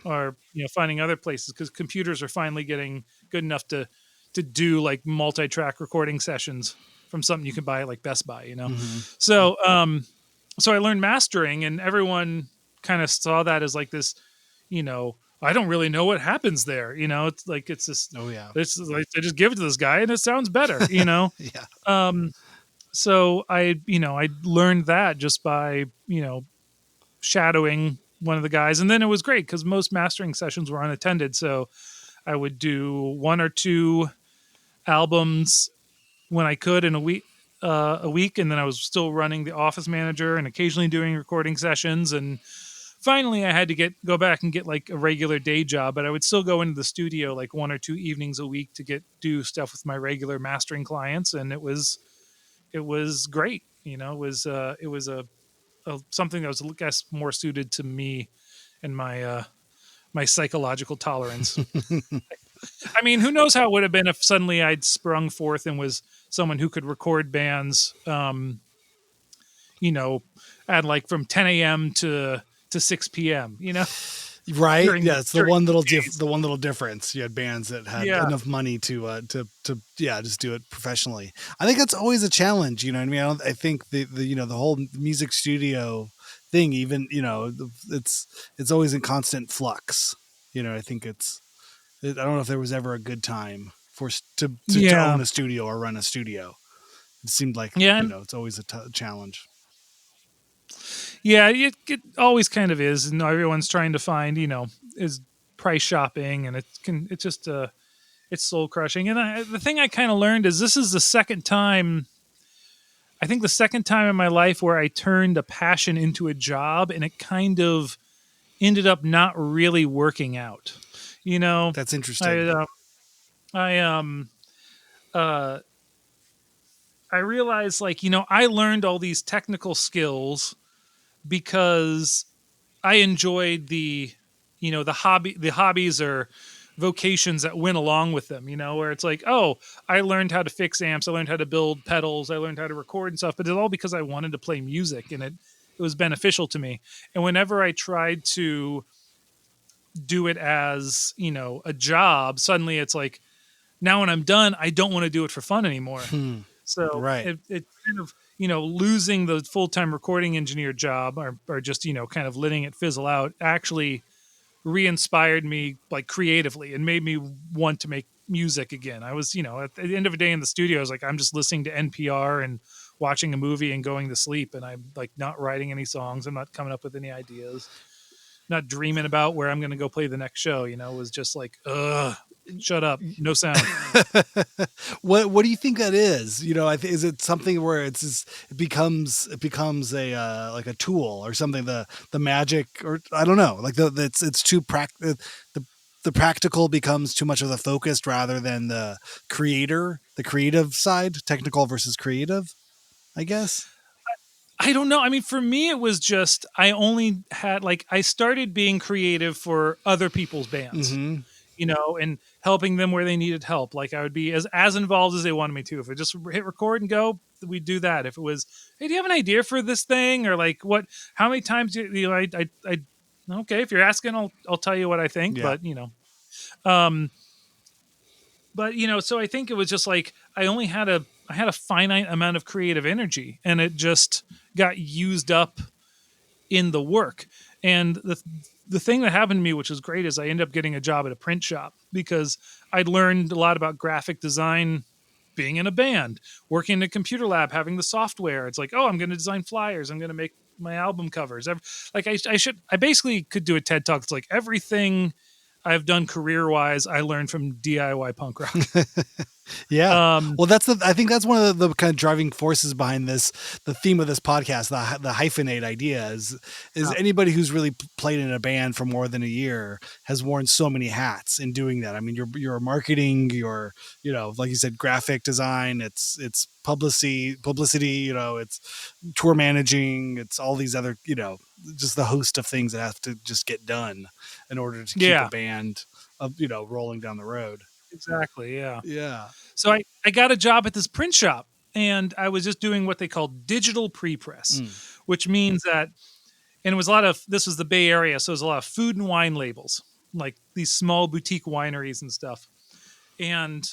or finding other places, because computers are finally getting good enough to do like multi-track recording sessions from something you can buy at like Best Buy, So I learned mastering, and everyone kind of saw that as like this, I don't really know what happens there, it's like, it's this, it's like they just give it to this guy and it sounds better, so I learned that just by, shadowing one of the guys. And then it was great because most mastering sessions were unattended. So I would do one or two albums when I could in a week. And then I was still running the office manager and occasionally doing recording sessions. And finally I had to go back and get like a regular day job, but I would still go into the studio like one or two evenings a week to do stuff with my regular mastering clients. And it was great. It was something that was, I guess, more suited to me and my psychological tolerance. I mean, who knows how it would have been if suddenly I'd sprung forth and was someone who could record bands, you know, at like from 10 a.m. to 6 p.m. Right. During Yeah, it's during the one little difference. You had bands that had yeah, enough money to just do it professionally. I think that's always a challenge. You know what I mean? I think the whole music studio thing, even it's always in constant flux. I think I don't know if there was ever a good time to yeah, own a studio or run a studio. It seemed like yeah, and it's always a challenge. yeah. It always kind of is, and everyone's trying to find, is price shopping, and it's just it's soul crushing. And the thing I kind of learned is this is the second time. I think the second time in my life where I turned a passion into a job, and it kind of ended up not really working out. You know, That's I interesting. I uh I realized, like, I learned all these technical skills because I enjoyed the hobbies or vocations that went along with them, where it's like, oh, I learned how to fix amps, I learned how to build pedals, I learned how to record and stuff, but it's all because I wanted to play music, and it was beneficial to me. And whenever I tried to do it as, a job, suddenly it's like, now when I'm done, I don't want to do it for fun anymore. Hmm. So Right. it kind of, losing the full-time recording engineer job, or just, kind of letting it fizzle out, actually re-inspired me, like, creatively, and made me want to make music again. I was, at the end of the day in the studio, I was like, I'm just listening to NPR and watching a movie and going to sleep. And I'm like not writing any songs. I'm not coming up with any ideas, not dreaming about where I'm going to go play the next show. It was just like, ugh, shut up. No sound. What do you think that is? Is it something where it becomes a like a tool or something? The magic, or I don't know. Like it's too the practical becomes too much of the focus rather than the creative side, technical versus creative, I guess. I don't know. I mean, for me, it was just, I only had, like, I started being creative for other people's bands, Mm-hmm. and helping them where they needed help. Like, I would be as involved as they wanted me to. If it just hit record and go, we'd do that. If it was, hey, do you have an idea for this thing? Or like, how many times okay, if you're asking, I'll tell you what I think. Yeah. Um, so I think it was just like, I had a finite amount of creative energy, and it just got used up in the work. And the thing that happened to me, which was great, is I ended up getting a job at a print shop because I'd learned a lot about graphic design being in a band, working in a computer lab, having the software. It's like, oh, I'm going to design flyers, I'm going to make my album covers. Like, I basically could do a TED talk. It's like everything I've done career wise, I learned from DIY punk rock. Yeah. Um, Well, I think that's one of the kind of driving forces behind the theme of this podcast, the hyphenate idea is anybody who's really played in a band for more than a year has worn so many hats in doing that. I mean, you're marketing, like you said, graphic design, it's publicity, it's tour managing, it's all these other, just the host of things that have to just get done in order to keep a yeah, band rolling down the road. exactly. Yeah. Yeah. So I got a job at this print shop, and I was just doing what they call digital pre-press, Mm. which means that, and it was this was the Bay Area, so it was a lot of food and wine labels, like these small boutique wineries and stuff. And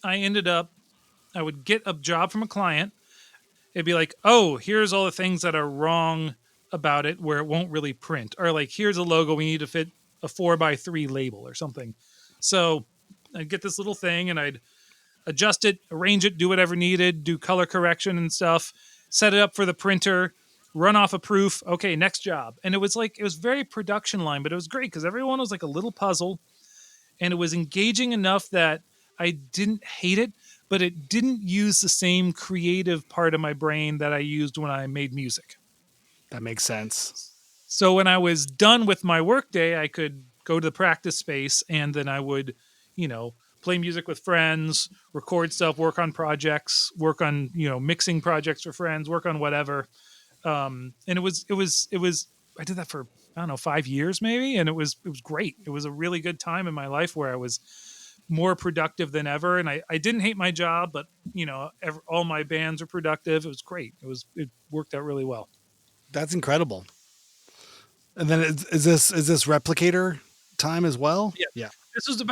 I would get a job from a client. It'd be like, oh, here's all the things that are wrong about it where it won't really print. Or like, here's a logo, we need to fit a 4x3 label or something. So I'd get this little thing, and I'd adjust it, arrange it, do whatever needed, do color correction and stuff, set it up for the printer, run off a proof. Okay, next job. And it was very production line, but it was great because everyone was like a little puzzle, and it was engaging enough that I didn't hate it, but it didn't use the same creative part of my brain that I used when I made music. That makes sense. So when I was done with my workday, I could go to the practice space, and then I would, play music with friends, record stuff, work on projects, work on, mixing projects for friends, work on whatever. And it was, I did that for, I don't know, 5 years maybe. And it was great. It was a really good time in my life where I was more productive than ever. And I didn't hate my job, but all my bands were productive. It was great. It worked out really well. That's incredible. And then is this replicator time as well? Yeah. Yeah.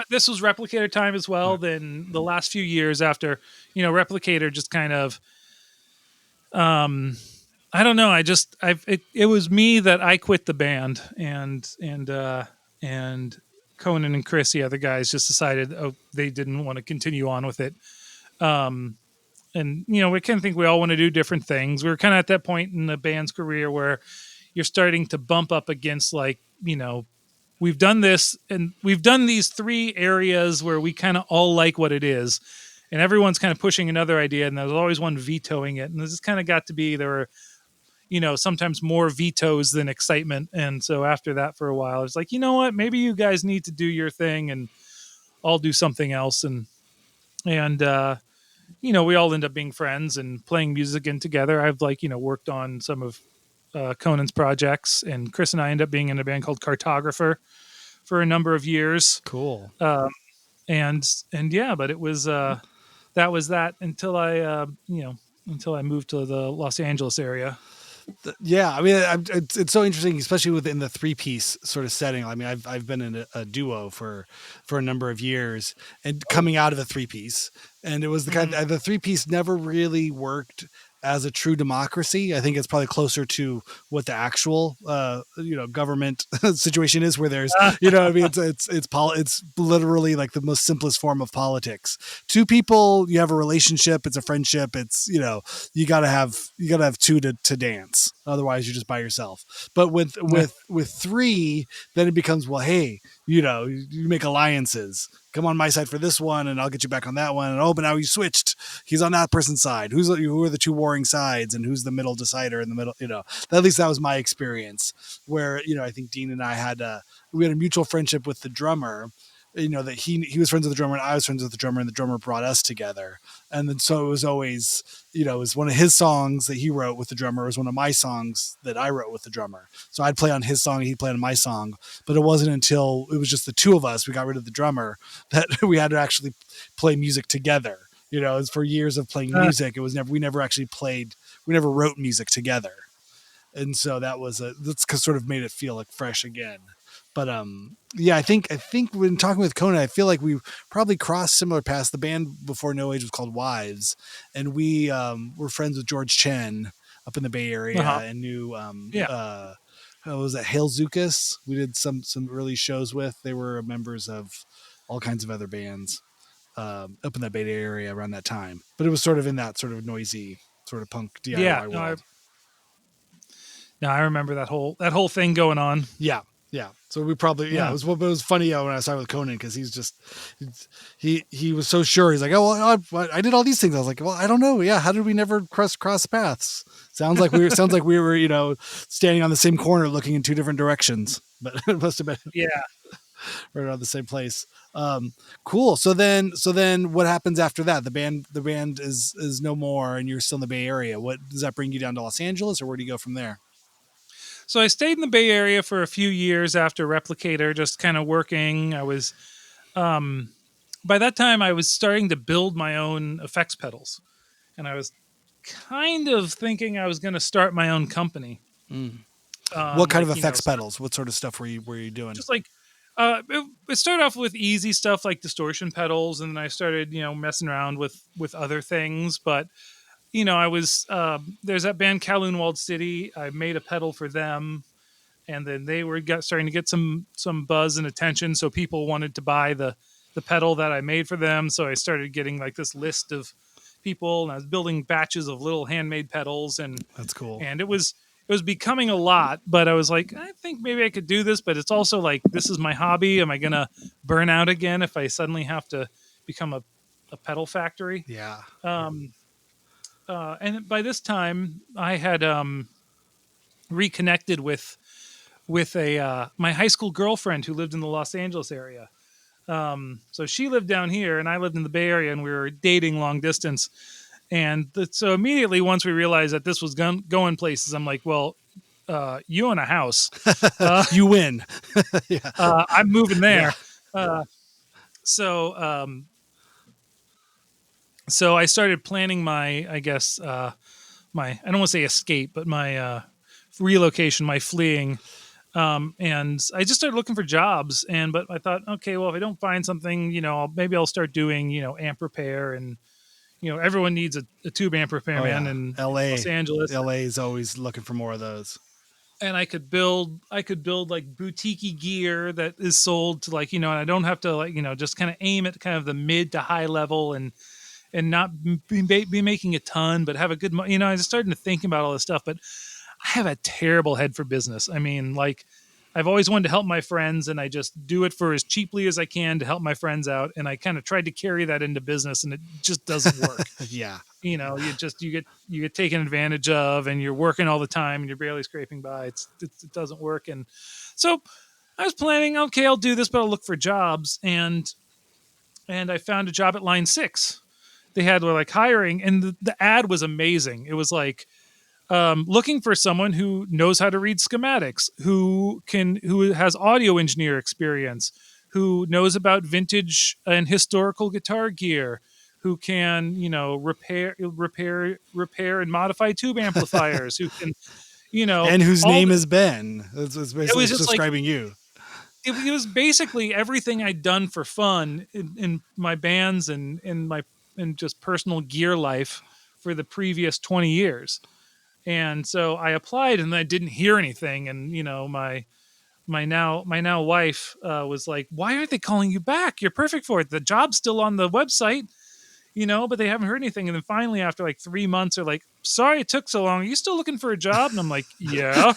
This was Replicator time as well. Then the last few years after, Replicator just kind of, I don't know. It was me that I quit the band, and Conan and Chris, the other guys, just decided they didn't want to continue on with it. And we kind of think we all want to do different things. We were kind of at that point in the band's career where you're starting to bump up against we've done this and we've done these three areas where we kind of all like what it is, and everyone's kind of pushing another idea, and there's always one vetoing it. And this kind of got to be there were, sometimes more vetoes than excitement. And so after that, for a while, I was like, you know what, maybe you guys need to do your thing and I'll do something else. And we all end up being friends and playing music again together. I've worked on some of Conan's projects, and Chris and I end up being in a band called Cartographer for a number of years. Cool. And yeah, but it was that was that until I moved to the Los Angeles area. Yeah, I mean, it's so interesting, especially within the three-piece sort of setting. I mean, I've been in a duo for a number of years, and coming out of a three-piece, and it was the three-piece never really worked as a true democracy. I think it's probably closer to what the actual government situation is, where there's it's literally like the most simplest form of politics. Two people, you have a relationship, it's a friendship, it's you gotta have two to dance, otherwise you're just by yourself. But with three, then it becomes, well, hey, you make alliances. Come on my side for this one, and I'll get you back on that one. And but now you switched. He's on that person's side. Who are the two warring sides, and who's the middle decider in the middle? At least that was my experience. Where I think Dean and I had a mutual friendship with the drummer. That he was friends with the drummer, and I was friends with the drummer, and the drummer brought us together. And then so it was always, it was one of his songs that he wrote with the drummer. It was one of my songs that I wrote with the drummer. So I'd play on his song, he'd play on my song. But it wasn't until it was just the two of us, we got rid of the drummer, that we had to actually play music together. It was for years of playing music. It was we never wrote music together. And so that's sort of made it feel like fresh again. But yeah, I think when talking with Conan, I feel like we probably crossed similar paths. The band before No Age was called Wives, and we were friends with George Chen up in the Bay Area, and knew was that Hail Zukas? We did some early shows with. They were members of all kinds of other bands up in that Bay Area around that time. But it was sort of in that sort of noisy sort of punk DIY world. I remember that whole thing going on. Yeah. Yeah. So we probably, it was funny when I started with Conan, because he was so sure. He's like, oh, well, I did all these things. I was like, well, I don't know. Yeah. How did we never cross paths? Sounds like we were, standing on the same corner looking in two different directions, but it must have been right around the same place. Cool. So then what happens after that? The band is no more, and you're still in the Bay Area. What does that bring you down to Los Angeles, or where do you go from there? So I stayed in the Bay Area for a few years after Replicator, just kind of working. I was, by that time, I was starting to build my own effects pedals, and I was kind of thinking I was going to start my own company. What kind of effects pedals? What sort of stuff were you doing? Just like, it started off with easy stuff like distortion pedals, and then I started, messing around with other things, but. I was, there's that band Kowloon City. I made a pedal for them, and then they were starting to get some buzz and attention. So people wanted to buy the the pedal that I made for them. So I started getting like this list of people, and I was building batches of little handmade pedals, That's cool. and it was becoming a lot. But I was like, I think maybe I could do this, but it's also like, this is my hobby. Am I gonna burn out again if I suddenly have to become a pedal factory? Yeah. Um, and by this time, I had reconnected with a my high school girlfriend who lived in the Los Angeles area. So she lived down here, and I lived in the Bay Area, and we were dating long distance. And so immediately, once we realized that this was going places, I'm like, well, you own a house. You win. Yeah. I'm moving Yeah. there. Uh, so um, so I started planning my, I guess, my, I don't want to say escape, but my relocation, my fleeing. And I just started looking for jobs, but I thought, okay, well, if I don't find something, maybe I'll start doing, amp repair, and everyone needs a tube amp repair Oh man yeah. in LA. Los Angeles. LA is always looking for more of those. And I could build like boutique gear that is sold to, like, and I don't have to, like, just kind of aim at kind of the mid to high level, and not be making a ton, but have a good, I just started to think about all this stuff, but I have a terrible head for business. I mean, like, I've always wanted to help my friends, and I just do it for as cheaply as I can to help my friends out. And I kind of tried to carry that into business, and it just doesn't work. Yeah. You get taken advantage of, and you're working all the time, and you're barely scraping by. It doesn't work. And so I was planning, okay, I'll do this, but I'll look for jobs. And I found a job at Line 6. They had, like, hiring, and the ad was amazing. It was like, looking for someone who knows how to read schematics, who has audio engineer experience, who knows about vintage and historical guitar gear, who can, repair and modify tube amplifiers, who can, And whose all name the, is Ben. It's it basically was just like, describing you. it was basically everything I'd done for fun in my bands and in my and just personal gear life for the previous 20 years. And so I applied, and I didn't hear anything. And my now wife was like, "Why aren't they calling you back? You're perfect for it. The job's still on the website, but they haven't heard anything." And then finally, after like 3 months, they're like, "Sorry it took so long. Are you still looking for a job?" And I'm like, "Yeah."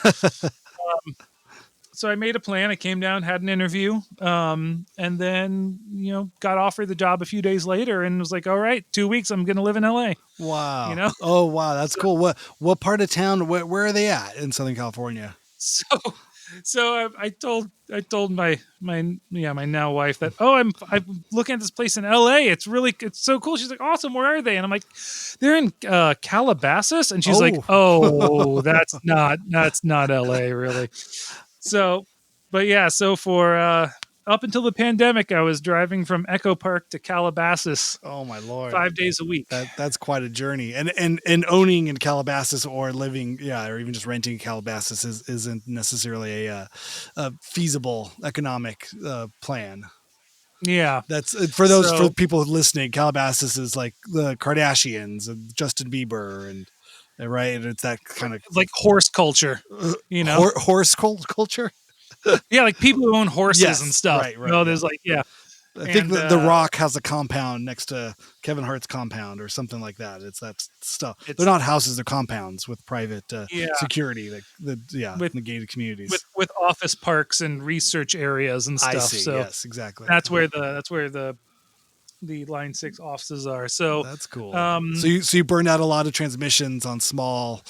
So I made a plan. I came down, had an interview, and then got offered the job a few days later, and was like, "All right, 2 weeks. I'm going to live in LA." You Wow. know. Oh wow, that's cool. What part of town? Where are they at in Southern California? So I told my now wife that, oh, I'm looking at this place in LA. It's so cool. She's like, awesome. Where are they? And I'm like, they're in Calabasas. And she's like, oh, that's not LA really. So, but yeah, so for up until the pandemic, I was driving from Echo Park to Calabasas Oh my lord. 5 days a week. That's quite a journey. And owning in Calabasas or living, or even just renting in Calabasas isn't necessarily a feasible economic plan. Yeah. That's for people listening. Calabasas is like the Kardashians and Justin Bieber and right. It's that kind of like horse culture, horse culture. Yeah, like people who own horses and stuff. Right. Right. There's like, yeah. I think the Rock has a compound next to Kevin Hart's compound or something like that. It's that stuff. They're not houses; they're compounds with private security, with the gated communities, with office parks and research areas and stuff. I see. So yes, exactly. that's where the Line 6 offices are. So that's cool. So you burned out a lot of transmissions on small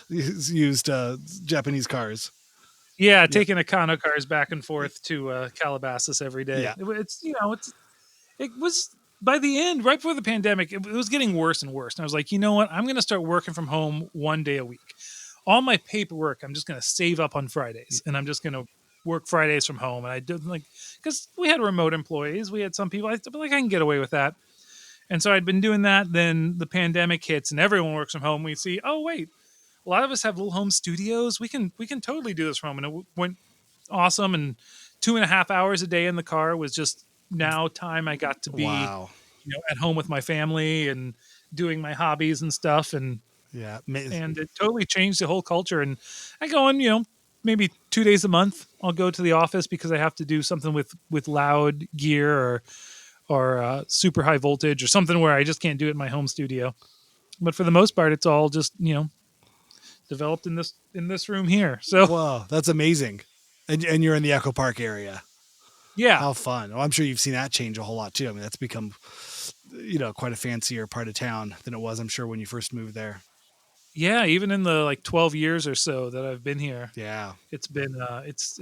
used Japanese cars. Yeah, taking Econo cars back and forth to Calabasas every day. Yeah. It was by the end, right before the pandemic, it was getting worse and worse. And I was like, you know what? I'm going to start working from home 1 day a week. All my paperwork, I'm just going to save up on Fridays, and I'm just going to work Fridays from home. And I did, like, because we had remote employees, we had some people. I can get away with that. And so I'd been doing that. Then the pandemic hits, and everyone works from home. We see, oh wait, a lot of us have little home studios. We can totally do this from home. And it went awesome. And 2.5 hours a day in the car was just now time I got to be at home with my family and doing my hobbies and stuff. And it totally changed the whole culture. And I go on, maybe 2 days a month I'll go to the office because I have to do something with loud gear or super high voltage or something where I just can't do it in my home studio. But for the most part, it's all just developed in this room here. So Whoa, that's amazing. And you're in the Echo Park area. yeah, How fun. Well, I'm sure you've seen that change a whole lot too. I mean, that's become, quite a fancier part of town than it was, I'm sure, when you first moved there. yeah. Even in the like 12 years or so that I've been here, Yeah. it's been it's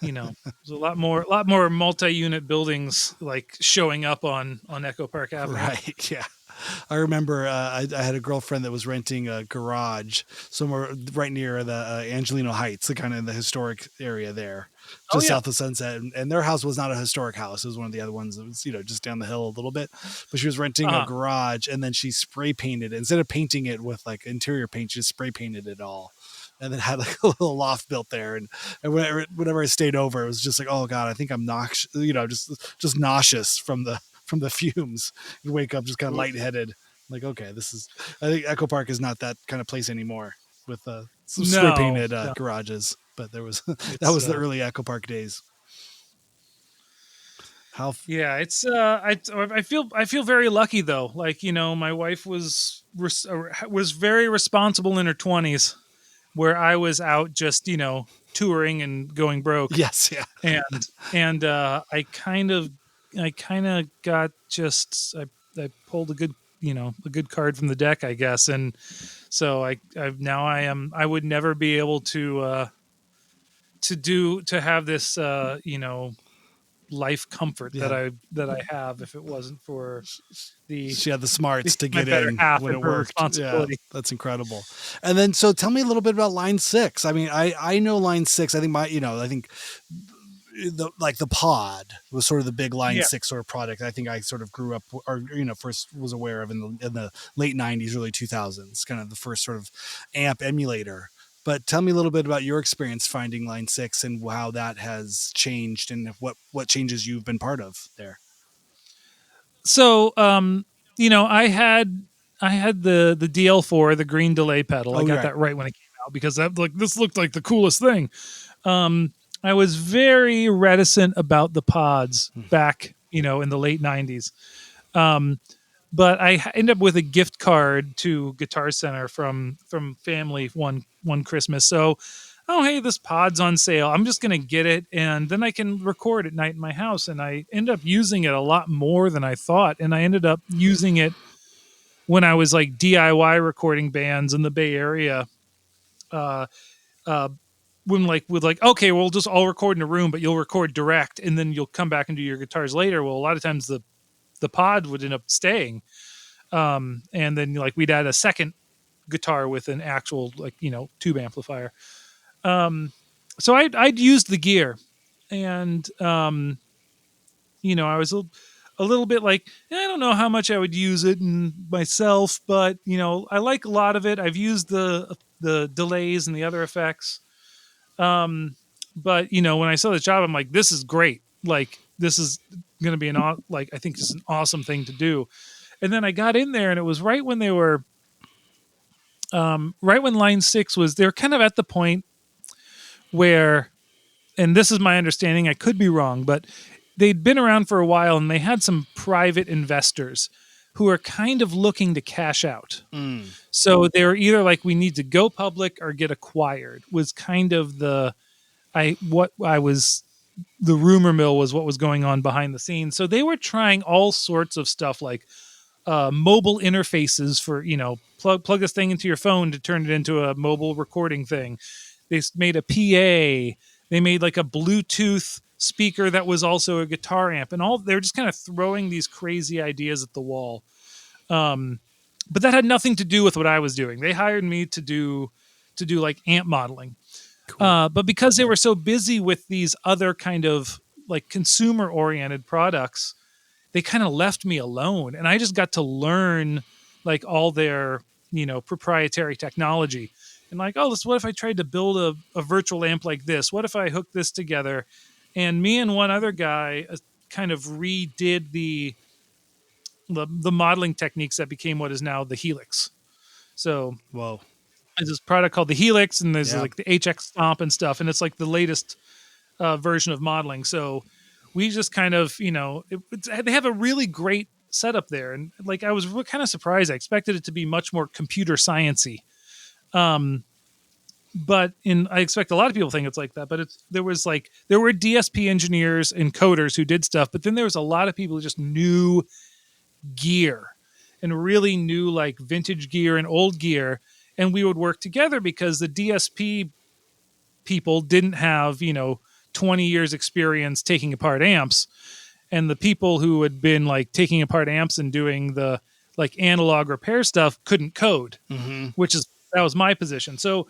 there's a lot more multi-unit buildings like showing up on Echo Park Avenue. Right. Yeah. I remember I had a girlfriend that was renting a garage somewhere right near the Angelino Heights, the kind of the historic area there, Oh just yeah. south of Sunset. And their house was not a historic house. It was one of the other ones that was, just down the hill a little bit. But she was renting a Uh-huh. garage, and then she spray painted, instead of painting it with like interior paint, she just spray painted it all. And then had like a little loft built there, and whenever I stayed over, it was just like, oh god, I think I'm noxious, just nauseous from the fumes. You wake up just kind of Oof. lightheaded. Like, okay, I think Echo Park is not that kind of place anymore with some spray No, painted no. garages. But there was, that It's was the early Echo Park days. How, Yeah, it's I feel very lucky though. Like, my wife was very responsible in her 20s where I was out just, touring and going broke. yes, yeah. And I kind of got just I pulled a good card from the deck, I guess. And so I would never be able to have this life comfort that Yeah. I have if it wasn't for the She had the smarts to my get better in half when and it her worked. Yeah, responsibility. that's incredible. And then, so tell me a little bit about Line Six. I mean, I know Line Six. I think I think the pod was sort of the big Line Yeah. Six sort of product. I think I sort of grew up, or first was aware of in the late '90s, early 2000s, kind of the first sort of amp emulator. But tell me a little bit about your experience finding Line Six and how that has changed, and what changes you've been part of there. So I had the DL4, the green delay pedal. I Oh, you're got right. that right when it came out because this looked like the coolest thing. I was very reticent about the pods back, in the late 90s. Um, but I ended up with a gift card to Guitar Center from family one Christmas. So, oh hey, this pod's on sale. I'm just gonna get it, and then I can record at night in my house. And I ended up using it a lot more than I thought. And I ended up using it when I was like DIY recording bands in the Bay Area. Uh, uh, when like with like okay, we'll just all record in a room, but you'll record direct, and then you'll come back and do your guitars later. Well, a lot of times the pod would end up staying, and then like we'd add a second guitar with an actual like tube amplifier. Um, so I'd used the gear, and I was a little bit like I don't know how much I would use it myself, but I like a lot of it. I've used the delays and the other effects. But when I saw the job, I'm like, this is great. Like this is going to be like I think this is an awesome thing to do. And then I got in there, and it was right when they were right when Line 6 was. They're kind of at the point where, and this is my understanding, I could be wrong, but they'd been around for a while, and they had some private investors who are kind of looking to cash out. Mm. So they were either like, we need to go public or get acquired, was kind of the rumor mill was what was going on behind the scenes. So they were trying all sorts of stuff like mobile interfaces for plug this thing into your phone to turn it into a mobile recording thing. They made a PA. They made like a Bluetooth speaker that was also a guitar amp, and all they're just kind of throwing these crazy ideas at the wall. But that had nothing to do with what I was doing. They hired me to do like amp modeling. Cool. But because they were so busy with these other kind of like consumer oriented products, they kind of left me alone, and I just got to learn like all their proprietary technology. And like, oh, what if I tried to build a virtual amp like this? What if I hooked this together? And me and one other guy kind of redid the modeling techniques that became what is now the Helix. So Whoa. There's this product called the Helix, and there's Yeah. like the HX Stomp and stuff, and it's like the latest version of modeling. So we just kind of, they have a really great setup there, and like I was kind of surprised. I expected it to be much more computer sciencey, but I expect a lot of people think it's like that. But there were DSP engineers and coders who did stuff, but then there was a lot of people who just knew gear and really knew like vintage gear and old gear, and we would work together because the DSP people didn't have 20 years experience taking apart amps, and the people who had been like taking apart amps and doing the like analog repair stuff couldn't code, that was my position. So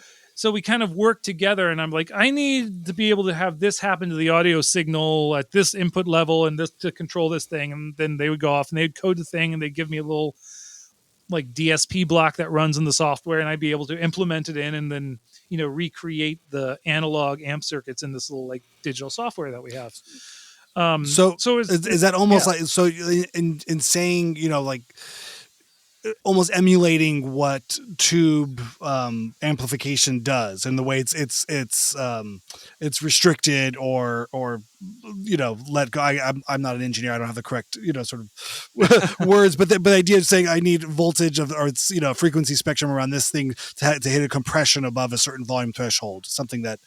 we kind of worked together, and I'm like, I need to be able to have this happen to the audio signal at this input level and this to control this thing. And then they would go off and they'd code the thing, and they'd give me a little like DSP block that runs in the software, and I'd be able to implement it in and then, recreate the analog amp circuits in this little like digital software that we have. So is that almost like, so in saying, like almost emulating what tube amplification does, and the way it's restricted or let go. I'm not an engineer. I don't have the correct sort of words, but the idea of saying I need voltage or it's frequency spectrum around this thing to hit a compression above a certain volume threshold, something that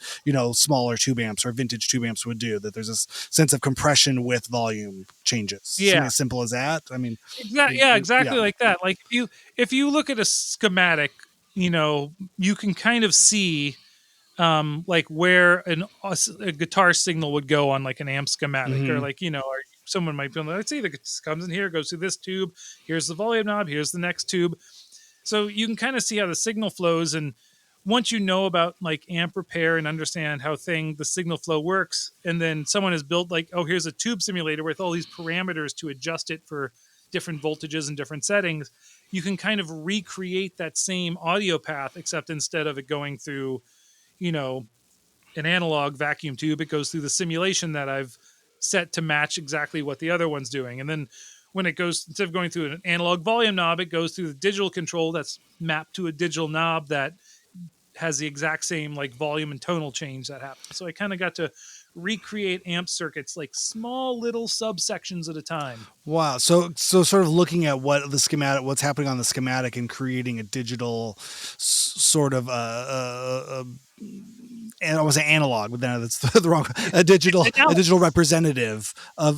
smaller tube amps or vintage tube amps would do. That there's this sense of compression with volume changes. Yeah, something as simple as that. I mean, exactly like that. Like if you look at a schematic, you can kind of see like where a guitar signal would go on like an amp schematic, or like or someone might be like, let's see, it comes in here, goes through this tube, here's the volume knob, here's the next tube. So you can kind of see how the signal flows, and once you know about like amp repair and understand how the signal flow works, and then someone has built like, oh, here's a tube simulator with all these parameters to adjust it for different voltages and different settings, you can kind of recreate that same audio path, except instead of it going through an analog vacuum tube, it goes through the simulation that I've set to match exactly what the other one's doing. And then when it goes, instead of going through an analog volume knob, it goes through the digital control that's mapped to a digital knob that has the exact same like volume and tonal change that happens. So I kind of got to recreate amp circuits like small little subsections at a time. Wow. So sort of looking at what's happening on the schematic and creating a digital sort of and I was analog, but then that's the wrong, a digital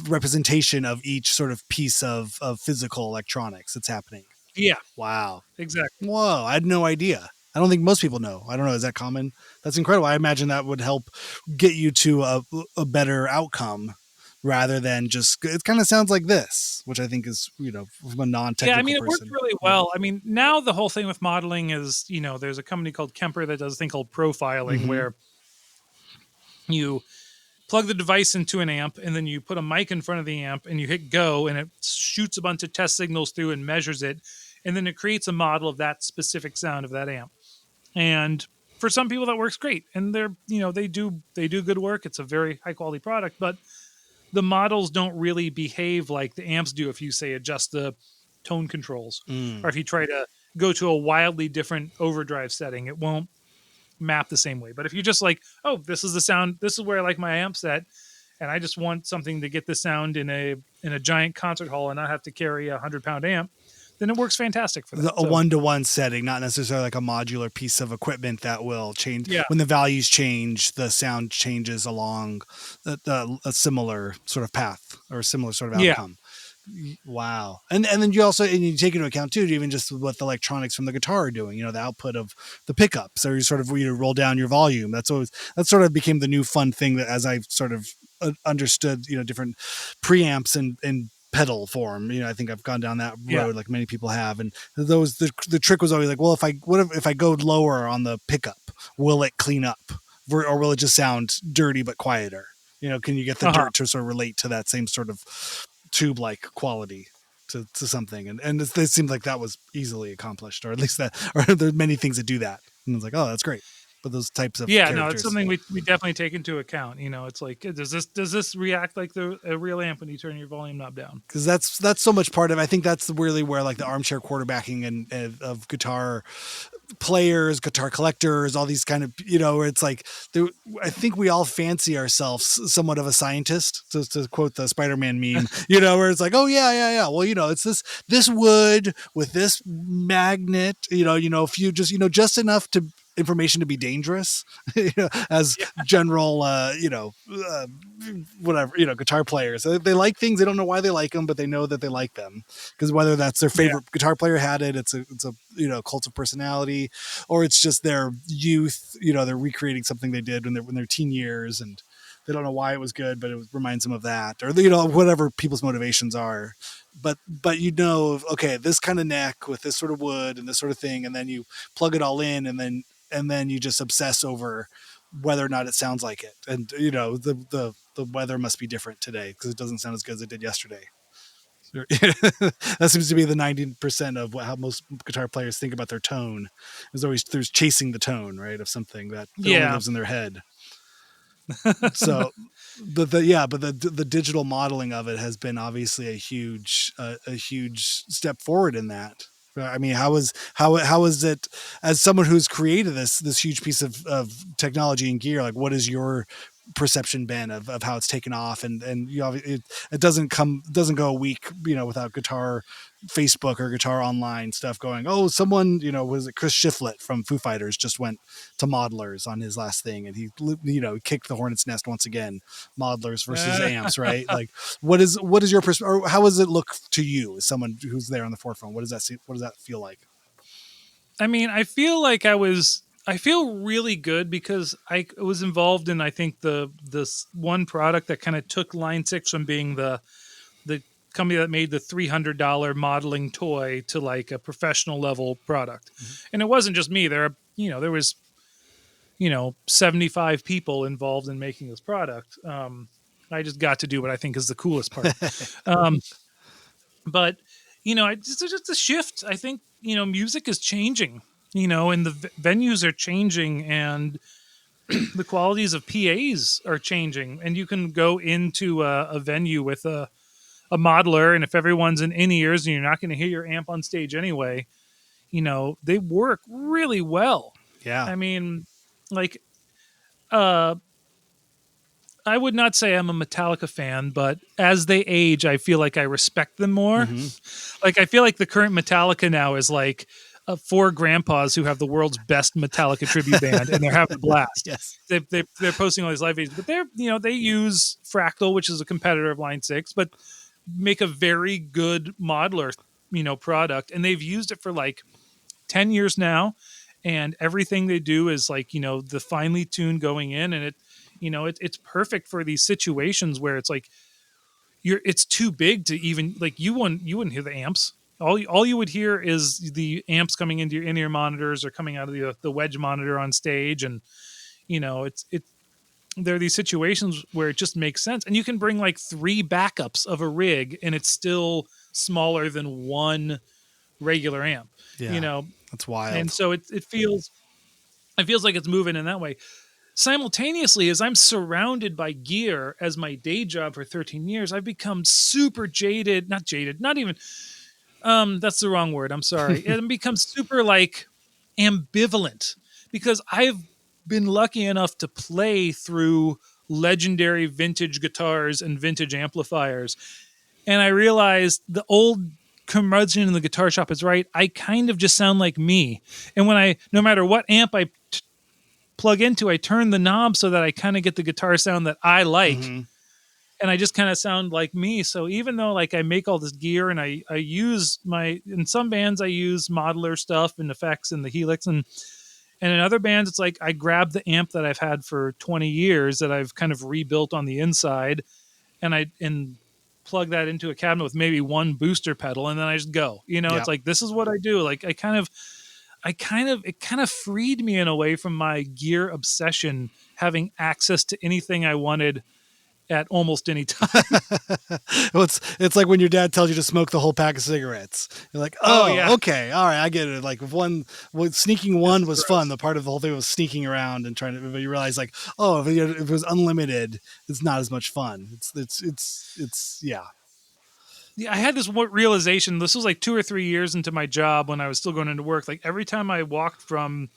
representation of each sort of piece of physical electronics that's happening. Yeah. Wow. Exactly. Whoa. I had no idea. I don't think most people know. I don't know. Is that common? That's incredible. I imagine that would help get you to a better outcome rather than just, it kind of sounds like this, which I think is, from a non-technical Yeah, I mean, it person. worked really well. I mean, now the whole thing with modeling is, there's a company called Kemper that does a thing called profiling, where you plug the device into an amp, and then you put a mic in front of the amp, and you hit go, and it shoots a bunch of test signals through and measures it, and then it creates a model of that specific sound of that amp. And for some people that works great, and they're they do good work. It's a very high quality product, but the models don't really behave like the amps do if you say adjust the tone controls, or if you try to go to a wildly different overdrive setting, it won't map the same way. But if you just like, oh, this is the sound, this is where I like my amp set, and I just want something to get the sound in a giant concert hall and not have to carry 100-pound amp, then it works fantastic for that. A one-to-one setting, not necessarily like a modular piece of equipment that will change. Yeah. When the values change, the sound changes along a similar sort of path or a similar sort of outcome. Yeah. Wow. And then you also, and you take into account too, even just what the electronics from the guitar are doing, the output of the pickups, or you sort of roll down your volume. That sort of became the new fun thing that, as I've sort of understood, different preamps and pedal form, I think I've gone down that road like many people have, and the trick was always like, well, if I go lower on the pickup, will it clean up, or will it just sound dirty but quieter? Can you get the dirt to sort of relate to that same sort of tube like quality to something? And it seemed like that was easily accomplished, or at least that, or there are many things that do that, and it's like, oh, that's great. But those types of no, it's something we definitely take into account. It's like, does this react like a real amp when you turn your volume knob down? Because that's so much part of. I think that's really where like the armchair quarterbacking and of guitar players, guitar collectors, all these kind of, where it's like, I think we all fancy ourselves somewhat of a scientist, to quote the Spider-Man meme, where it's like, oh yeah. Well, it's this wood with this magnet, if you just enough to information to be dangerous, as general, whatever, guitar players. They like things. They don't know why they like them, but they know that they like them because whether that's their favorite guitar player had it, it's a cult of personality, or it's just their youth. They're recreating something they did when they're teen years, and they don't know why it was good, but it reminds them of that, or whatever people's motivations are. But okay, this kind of neck with this sort of wood and this sort of thing, and then you plug it all in, and then you just obsess over whether or not it sounds like it. And the weather must be different today because it doesn't sound as good as it did yesterday. That seems to be the 90% of how most guitar players think about their tone. There's chasing the tone, right, of something that only lives in their head. So, but the digital modeling of it has been obviously a huge step forward in that. I mean, how is it, as someone who's created this huge piece of technology and gear? Like, what is your perception been of how it's taken off? And it doesn't go a week without guitar Facebook or guitar online stuff going, oh, someone, was it Chris Shiflett from Foo Fighters just went to modelers on his last thing, and he kicked the hornet's nest once again. Modelers versus amps, right? Like, what is your perspective, or how does it look to you as someone who's there on the forefront? What does that feel like? I mean, I feel really good because I was involved in, I think, this one product that kind of took Line 6 from being the company that made the $300 modeling toy to like a professional level product. Mm-hmm. And it wasn't just me. There was 75 people involved in making this product. I just got to do what I think is the coolest part. But it's just a shift. I think music is changing, and the venues are changing, and the qualities of PAs are changing, and you can go into a venue with a modeler, and if everyone's in ears and you're not going to hear your amp on stage anyway, they work really well. Yeah. I mean, like, I would not say I'm a Metallica fan, but as they age, I feel like I respect them more. Mm-hmm. Like, I feel like the current Metallica now is like four grandpas who have the world's best Metallica tribute band, and they're having a blast. Yes. They're posting all these live videos, but they use Fractal, which is a competitor of Line 6, but make a very good modeler, product. And they've used it for like 10 years now. And everything they do is like, the finely tuned going in, and it's perfect for these situations where it's like it's too big to even, like, you wouldn't hear the amps. All you would hear is the amps coming into your in-ear monitors or coming out of the wedge monitor on stage. And, there are these situations where it just makes sense. And you can bring like 3 backups of a rig and it's still smaller than one regular amp. Yeah, that's wild. And so it feels like it's moving in that way. Simultaneously, as I'm surrounded by gear as my day job for 13 years, I've become super jaded, not even, that's the wrong word. I'm sorry. It becomes super like ambivalent because I've been lucky enough to play through legendary vintage guitars and vintage amplifiers. And I realized the old curmudgeon in the guitar shop is right. I kind of just sound like me. And when no matter what amp I plug into, I turn the knob so that I kind of get the guitar sound that I like. Mm-hmm. And I just kind of sound like me. So even though like I make all this gear and I use in some bands, I use modeler stuff and effects and the Helix, and in other bands, it's like I grab the amp that I've had for 20 years that I've kind of rebuilt on the inside, and plug that into a cabinet with maybe one booster pedal, and then I just go. It's like, this is what I do. Like it kind of freed me in a way from my gear obsession, having access to anything I wanted at almost any time. Well, it's like when your dad tells you to smoke the whole pack of cigarettes. You're like, yeah. Okay, all right, I get it. Like sneaking one was fun. The part of the whole thing was sneaking around and trying to. But you realize like, if it was unlimited, it's not as much fun. It's yeah. Yeah, I had this realization. This was like 2 or 3 years into my job when I was still going into work. Like every time I walked from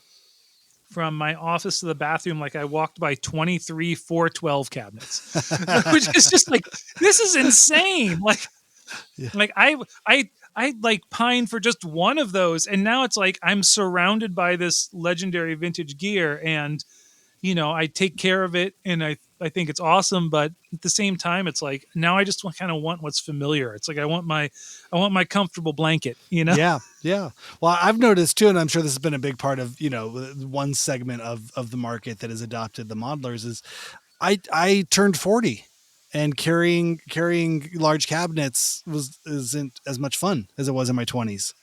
my office to the bathroom, like I walked by 23 412 cabinets, which is just like, this is insane. Yeah. Like I like pine for just one of those, and now it's like I'm surrounded by this legendary vintage gear, and I take care of it, and I think it's awesome. But at the same time, it's like now I just kind of want what's familiar. It's like I want my comfortable blanket. Yeah, yeah. Well, I've noticed too, and I'm sure this has been a big part of one segment of the market that has adopted the modelers is I turned 40, and carrying large cabinets isn't as much fun as it was in my 20s.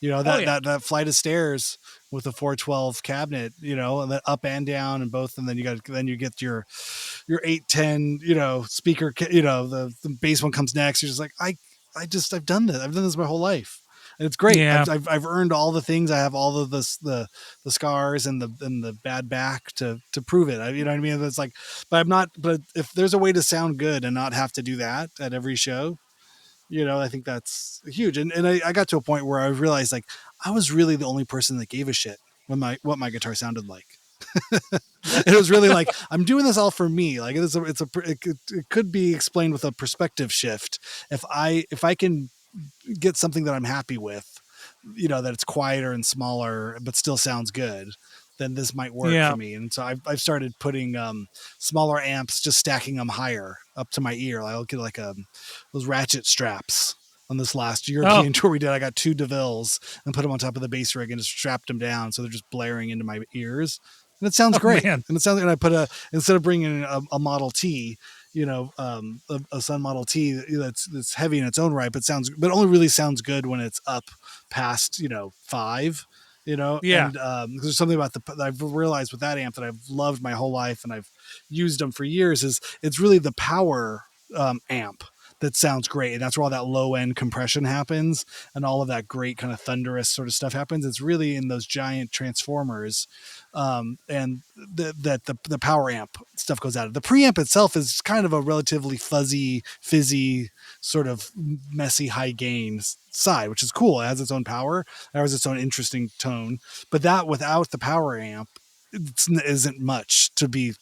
Oh That yeah, that flight of stairs with a 412 cabinet, and the up and down and both, and then you get your 810, speaker, the bass one comes next. You're just like, I've done this. I've done this my whole life. And it's great. yeah, I've earned all the things. I have all of the scars and the bad back to prove it. You know what I mean? It's like, but I'm not. But if there's a way to sound good and not have to do that at every show, I think that's huge. And I got to a point where I realized like I was really the only person that gave a shit when what my guitar sounded like. It was really like, I'm doing this all for me. Like it could be explained with a perspective shift. If I can get something that I'm happy with, that it's quieter and smaller, but still sounds good, then this might work yeah. for me. And so I've started putting smaller amps, just stacking them higher up to my ear. I'll get like those ratchet straps. On this last Oh European tour we did, I got 2 DeVilles and put them on top of the bass rig and just strapped them down, so they're just blaring into my ears, and it sounds oh great. man, And it sounds. And I put instead of bringing a Model T, a Sun Model T that's heavy in its own right, but only really sounds good when it's up past 5. yeah, And there's something about that I've realized with that amp that I've loved my whole life and I've used them for years, is it's really the power amp that sounds great. And that's where all that low end compression happens and all of that great kind of thunderous sort of stuff happens. It's really in those giant transformers. And the power amp stuff goes out of the preamp itself is kind of a relatively fuzzy, fizzy, sort of messy, high gain side, which is cool. It has its own power. It has its own interesting tone, but that without the power amp, it isn't much to be,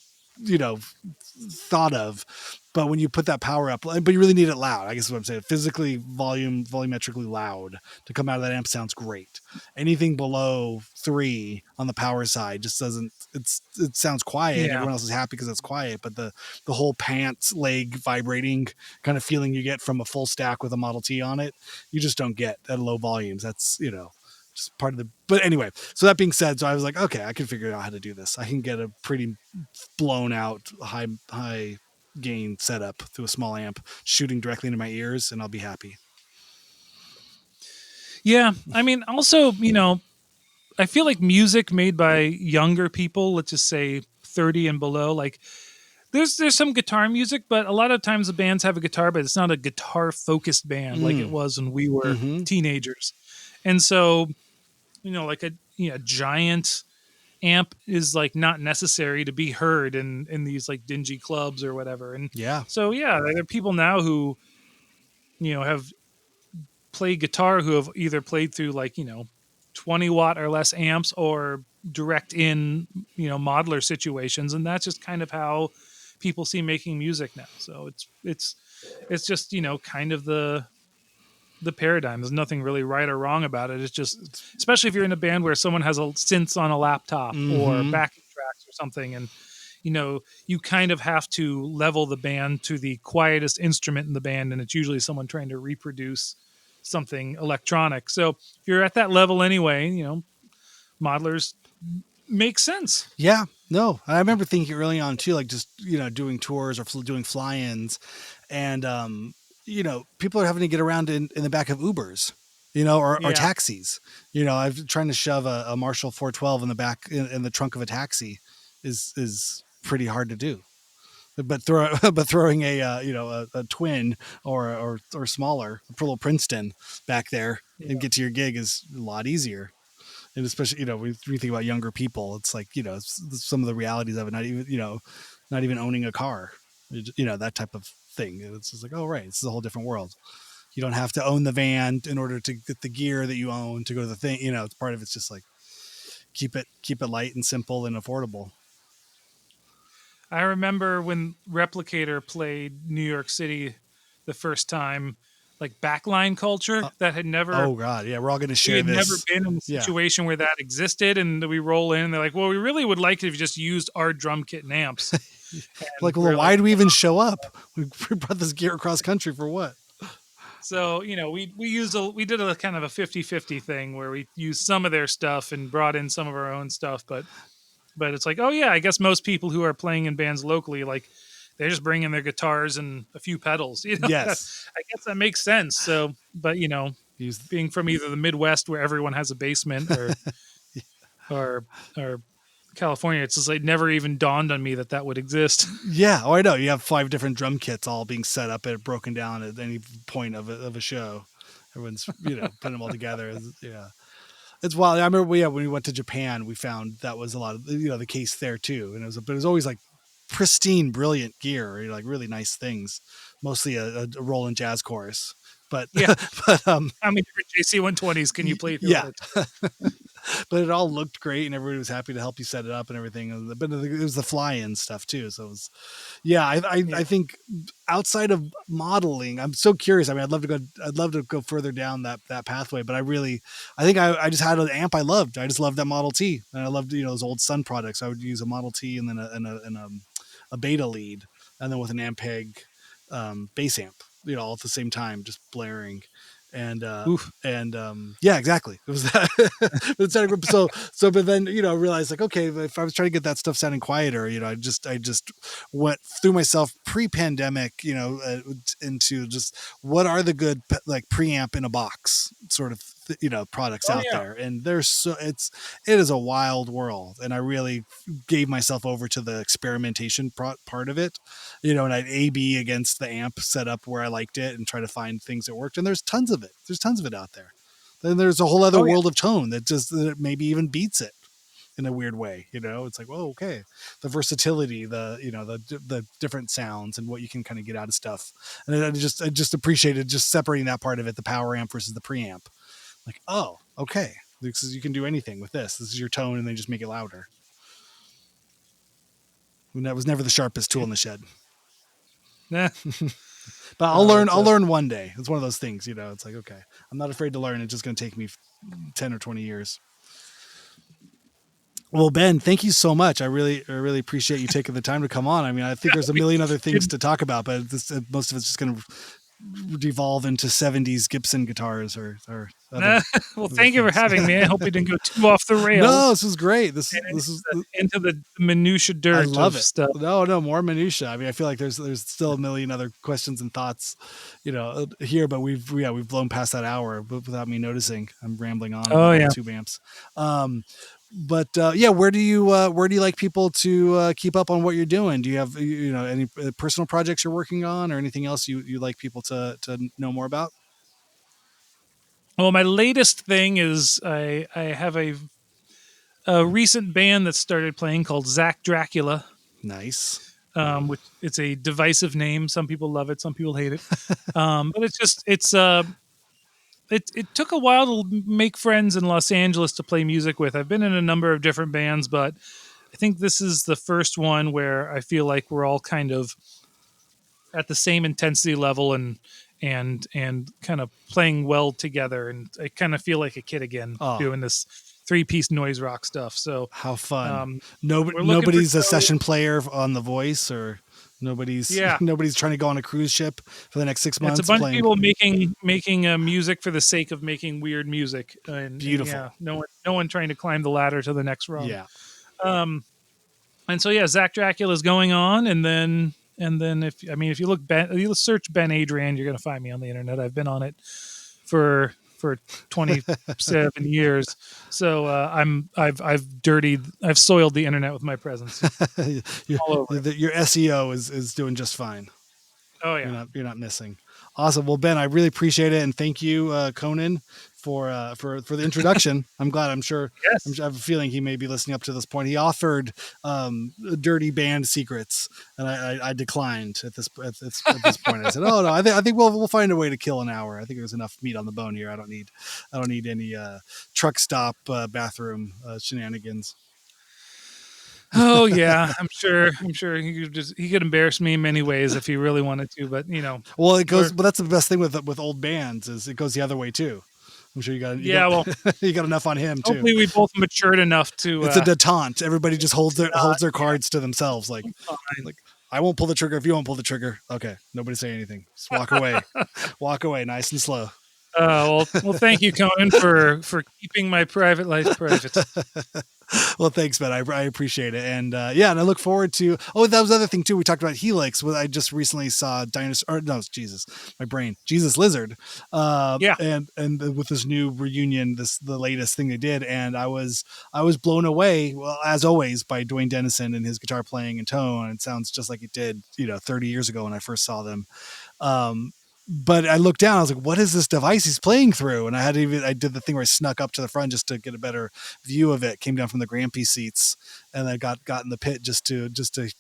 thought of. But when you put that power up, but you really need it loud, I guess is what I'm saying. Physically, volumetrically loud to come out of that amp sounds great. Anything below 3 on the power side just doesn't. It sounds quiet. yeah, Everyone else is happy because it's quiet, but the whole pants leg vibrating kind of feeling you get from a full stack with a Model T on it, you just don't get at low volumes. That's just part of the. But anyway, so that being said, so I was like, okay, I can figure out how to do this. I can get a pretty blown out high gain setup through a small amp shooting directly into my ears, and I'll be happy. yeah. I mean, also, I feel like music made by younger people, let's just say 30 and below, like there's some guitar music, but a lot of times the bands have a guitar, but it's not a guitar focused band like it was when we were Mm-hmm. teenagers. And so, like a giant amp is like not necessary to be heard in these like dingy clubs or whatever. And Yeah. so yeah, there are people now who have played guitar who have either played through like 20-watt or less amps or direct in modeler situations, and that's just kind of how people see making music now. So it's just kind of the paradigm. There's nothing really right or wrong about it. It's just, especially if you're in a band where someone has a synth on a laptop or Mm-hmm. backing tracks or something, and you kind of have to level the band to the quietest instrument in the band, and it's usually someone trying to reproduce something electronic. So if you're at that level anyway, modelers make sense. Yeah. No, I remember thinking early on too, like just doing tours or doing fly-ins, and people are having to get around in the back of Ubers, or Yeah. taxis. I've trying to shove a Marshall 412 in the back in the trunk of a taxi is pretty hard to do. But throwing a twin or smaller, a little Princeton back there Yeah. and get to your gig is a lot easier. And especially when you think about younger people, it's like some of the realities of it. Not even owning a car, that type of thing. It's just like, oh right, this is a whole different world. You don't have to own the van in order to get the gear that you own to go to the thing. It's part of it's just like keep it light and simple and affordable. I remember when Replicator played New York City the first time, like backline culture that had never Oh God, yeah, we're all going to we share had never this. been in a Yeah, situation where that existed, and we roll in and they're like, well, we really would like it if you just used our drum kit and amps. And like, well, we're why like, do we even show up? We brought this gear across country for what? so, we did a kind of a 50-50 thing where we used some of their stuff and brought in some of our own stuff, but it's like, oh yeah, I guess most people who are playing in bands locally, like, they just bring in their guitars and a few pedals. Yes, I guess that makes sense. So, but use being from either the Midwest where everyone has a basement or California, it's just like never even dawned on me that that would exist. yeah. Oh, I know. You have 5 different drum kits all being set up and broken down at any point of a show. Everyone's putting them all together. Yeah. It's wild. I remember when we went to Japan, we found that was a lot of the case there too, and but it was always like pristine, brilliant gear, like really nice things. Mostly a Roland jazz chorus, but Yeah. but How many different JC-120s can you play through yeah, with it? but it all looked great, and everybody was happy to help you set it up and everything. But it was the fly-in stuff too, so it was, yeah. I think outside of modeling, I'm so curious. I mean, I'd love to go further down that pathway, but I think I just had an amp I loved. I just loved that Model T, and I loved those old Sun products. I would use a Model T and then a Beta lead, and then with an Ampeg bass amp, all at the same time, just blaring. And Oof. yeah, exactly. It was that. But then realized like, okay, if I was trying to get that stuff sounding quieter, I just went through myself pre-pandemic, into just what are the good like preamp in a box sort of products out there, and there's it is a wild world, and I really gave myself over to the experimentation part of it, and I'd A/B against the amp setup where I liked it and try to find things that worked, and there's tons of it. There's tons of it out there. Then there's a whole other world of tone that maybe even beats it in a weird way. It's like, whoa, okay, the versatility, the different sounds and what you can kind of get out of stuff. And I just appreciated just separating that part of it, the power amp versus the preamp. Like, oh, okay, you can do anything with this. This is your tone, and then just make it louder. And that was never the sharpest tool in the shed. Nah. But I'll learn one day. It's one of those things, it's like, okay, I'm not afraid to learn. It's just going to take me 10 or 20 years. Well, Ben, thank you so much. I really appreciate you taking the time to come on. I mean, I think there's a million other things to talk about, but most of it's just going to devolve into 70s Gibson guitars or other, well, thank you for having me. I hope we didn't go too off the rails. No, this is great. This is into the minutia dirt. I love it. Stuff. No, more minutia. I mean, I feel like there's still a million other questions and thoughts, here, but we've blown past that hour without me noticing. I'm rambling on. Oh yeah, tube amps. But where do you like people to keep up on what you're doing? Do you have any personal projects you're working on, or anything else you like people to know more about? Well, my latest thing is I have a recent band that started playing called Zach Dracula. Nice. Which it's a divisive name. Some people love it, some people hate it. But it took a while to make friends in Los Angeles to play music with. I've been in a number of different bands, but I think this is the first one where I feel like we're all kind of at the same intensity level and kind of playing well together. And I kind of feel like a kid again doing this 3-piece noise rock stuff. So how fun. Nobody's a session player on The Voice, or nobody's trying to go on a cruise ship for the next 6 months. It's a bunch of people making music for the sake of making weird music. And, beautiful. And, no one trying to climb the ladder to the next rung. Yeah. And so Zach Dracula is going on, and then if you look you search Ben Adrian, you're going to find me on the internet. I've been on it for 27 years. So I've soiled the internet with my presence. Your SEO is doing just fine. Oh yeah. You're not missing. Awesome. Well, Ben, I really appreciate it. And thank you, Conan, for the introduction. I'm glad. I'm sure. Yes. I have a feeling he may be listening up to this point. He offered dirty band secrets, and I declined at this point. I said, "Oh no, I think we'll find a way to kill an hour. I think there's enough meat on the bone here. I don't need any truck stop bathroom shenanigans." Oh yeah, I'm sure he could embarrass me in many ways if he really wanted to, but Well, it goes. But that's the best thing with old bands is it goes the other way too. I'm sure you got you got enough on him too. Hopefully we both matured enough to. It's a detente. Everybody just holds their cards to themselves. Like I won't pull the trigger if you won't pull the trigger. Okay, nobody say anything. Just walk away. Walk away, nice and slow. Well, thank you, Conan, for keeping my private life private. Well, thanks, Ben. I appreciate it, and and I look forward to. Oh, that was the other thing too. We talked about Helix. I just recently saw Jesus Lizard. And with this new reunion, the latest thing they did, and I was blown away. Well, as always, by Dwayne Dennison and his guitar playing and tone. It sounds just like it did, 30 years ago when I first saw them. But I looked down, I was like, what is this device he's playing through? And I did the thing where I snuck up to the front just to get a better view of it, came down from the Grampy seats, and I got in the pit just to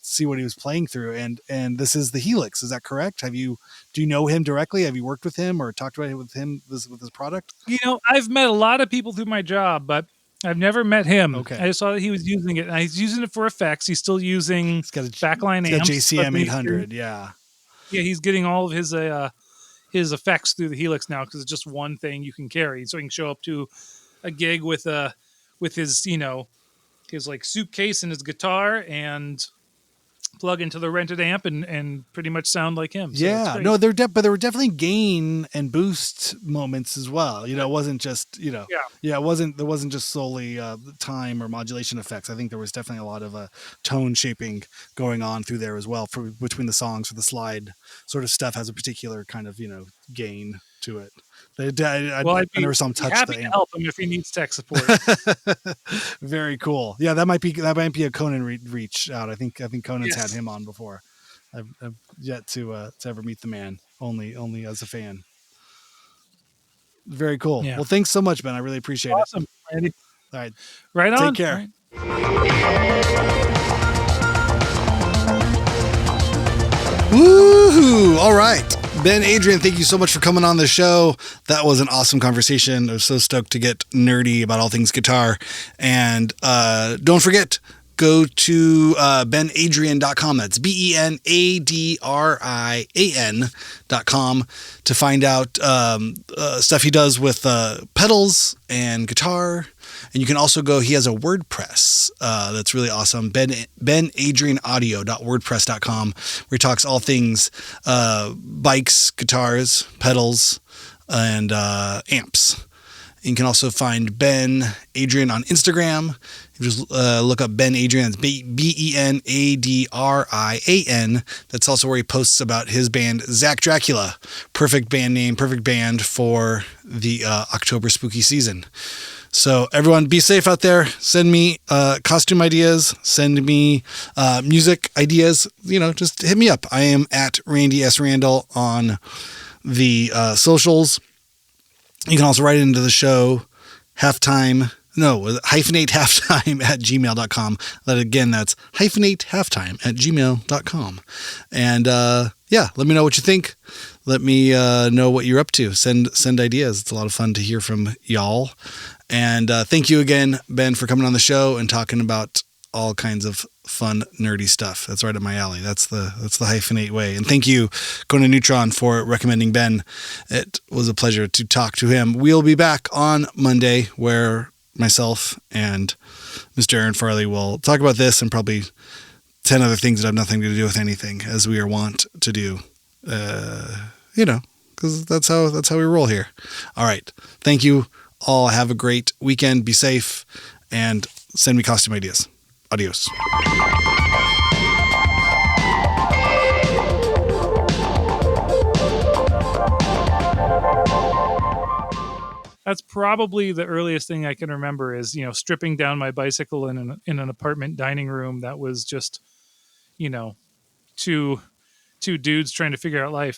see what he was playing through. And this is the Helix. Is that correct? Do you know him directly? Have you worked with him or talked about it with him with his product? I've met a lot of people through my job, but I've never met him. Okay. I just saw that he was using it, and he's using it for effects. He's still using backline amps. JCM 800. Yeah. Yeah. He's getting all of his effects through the Helix now because it's just one thing you can carry, so he can show up to a gig with his his like suitcase and his guitar and plug into the rented amp and pretty much sound like him. So no, but there were definitely gain and boost moments as well. It wasn't just there wasn't just solely time or modulation effects. I think there was definitely a lot of tone shaping going on through there as well for between the songs. For the slide sort of stuff has a particular kind of gain to it. I never saw him touch happy the to amp. help him if he needs tech support. Very cool. Yeah, that might be a Conan reach out. I think Conan's had him on before. I've yet to ever meet the man. Only as a fan. Very cool. Yeah. Well, thanks so much, Ben. I really appreciate it. Awesome, Randy. All right. Right on. Take care. Woohoo! All right. Ben Adrian, thank you so much for coming on the show. That was an awesome conversation. I was so stoked to get nerdy about all things guitar. And don't forget, go to benadrian.com. That's benadrian.com to find out stuff he does with pedals and guitar. And you can also he has a WordPress that's really awesome, benadrianaudio.wordpress.com, where he talks all things bikes, guitars, pedals, and amps. You can also find Ben Adrian on Instagram. You just look up Ben Adrian. It's BenAdrian. That's also where he posts about his band, Zach Dracula. Perfect band name, perfect band for the October spooky season. So everyone, be safe out there. Send me costume ideas. Send me music ideas. Just hit me up. I am at Randy S. Randall on the socials. You can also write into the show hyphenate halftime at gmail.com. That's hyphenate halftime at gmail.com. And let me know what you think. Let me know what you're up to. Send ideas. It's a lot of fun to hear from y'all. And thank you again, Ben, for coming on the show and talking about all kinds of fun, nerdy stuff. That's right up my alley. That's the Hyphenate way. And thank you, Conan Neutron, for recommending Ben. It was a pleasure to talk to him. We'll be back on Monday, where myself and Mr. Aaron Farley will talk about this and probably 10 other things that have nothing to do with anything, as we are wont to do. Because that's how we roll here. All right. Thank you all. Have a great weekend. Be safe and send me costume ideas. Adios. That's probably the earliest thing I can remember is, stripping down my bicycle in an apartment dining room that was just, two dudes trying to figure out life.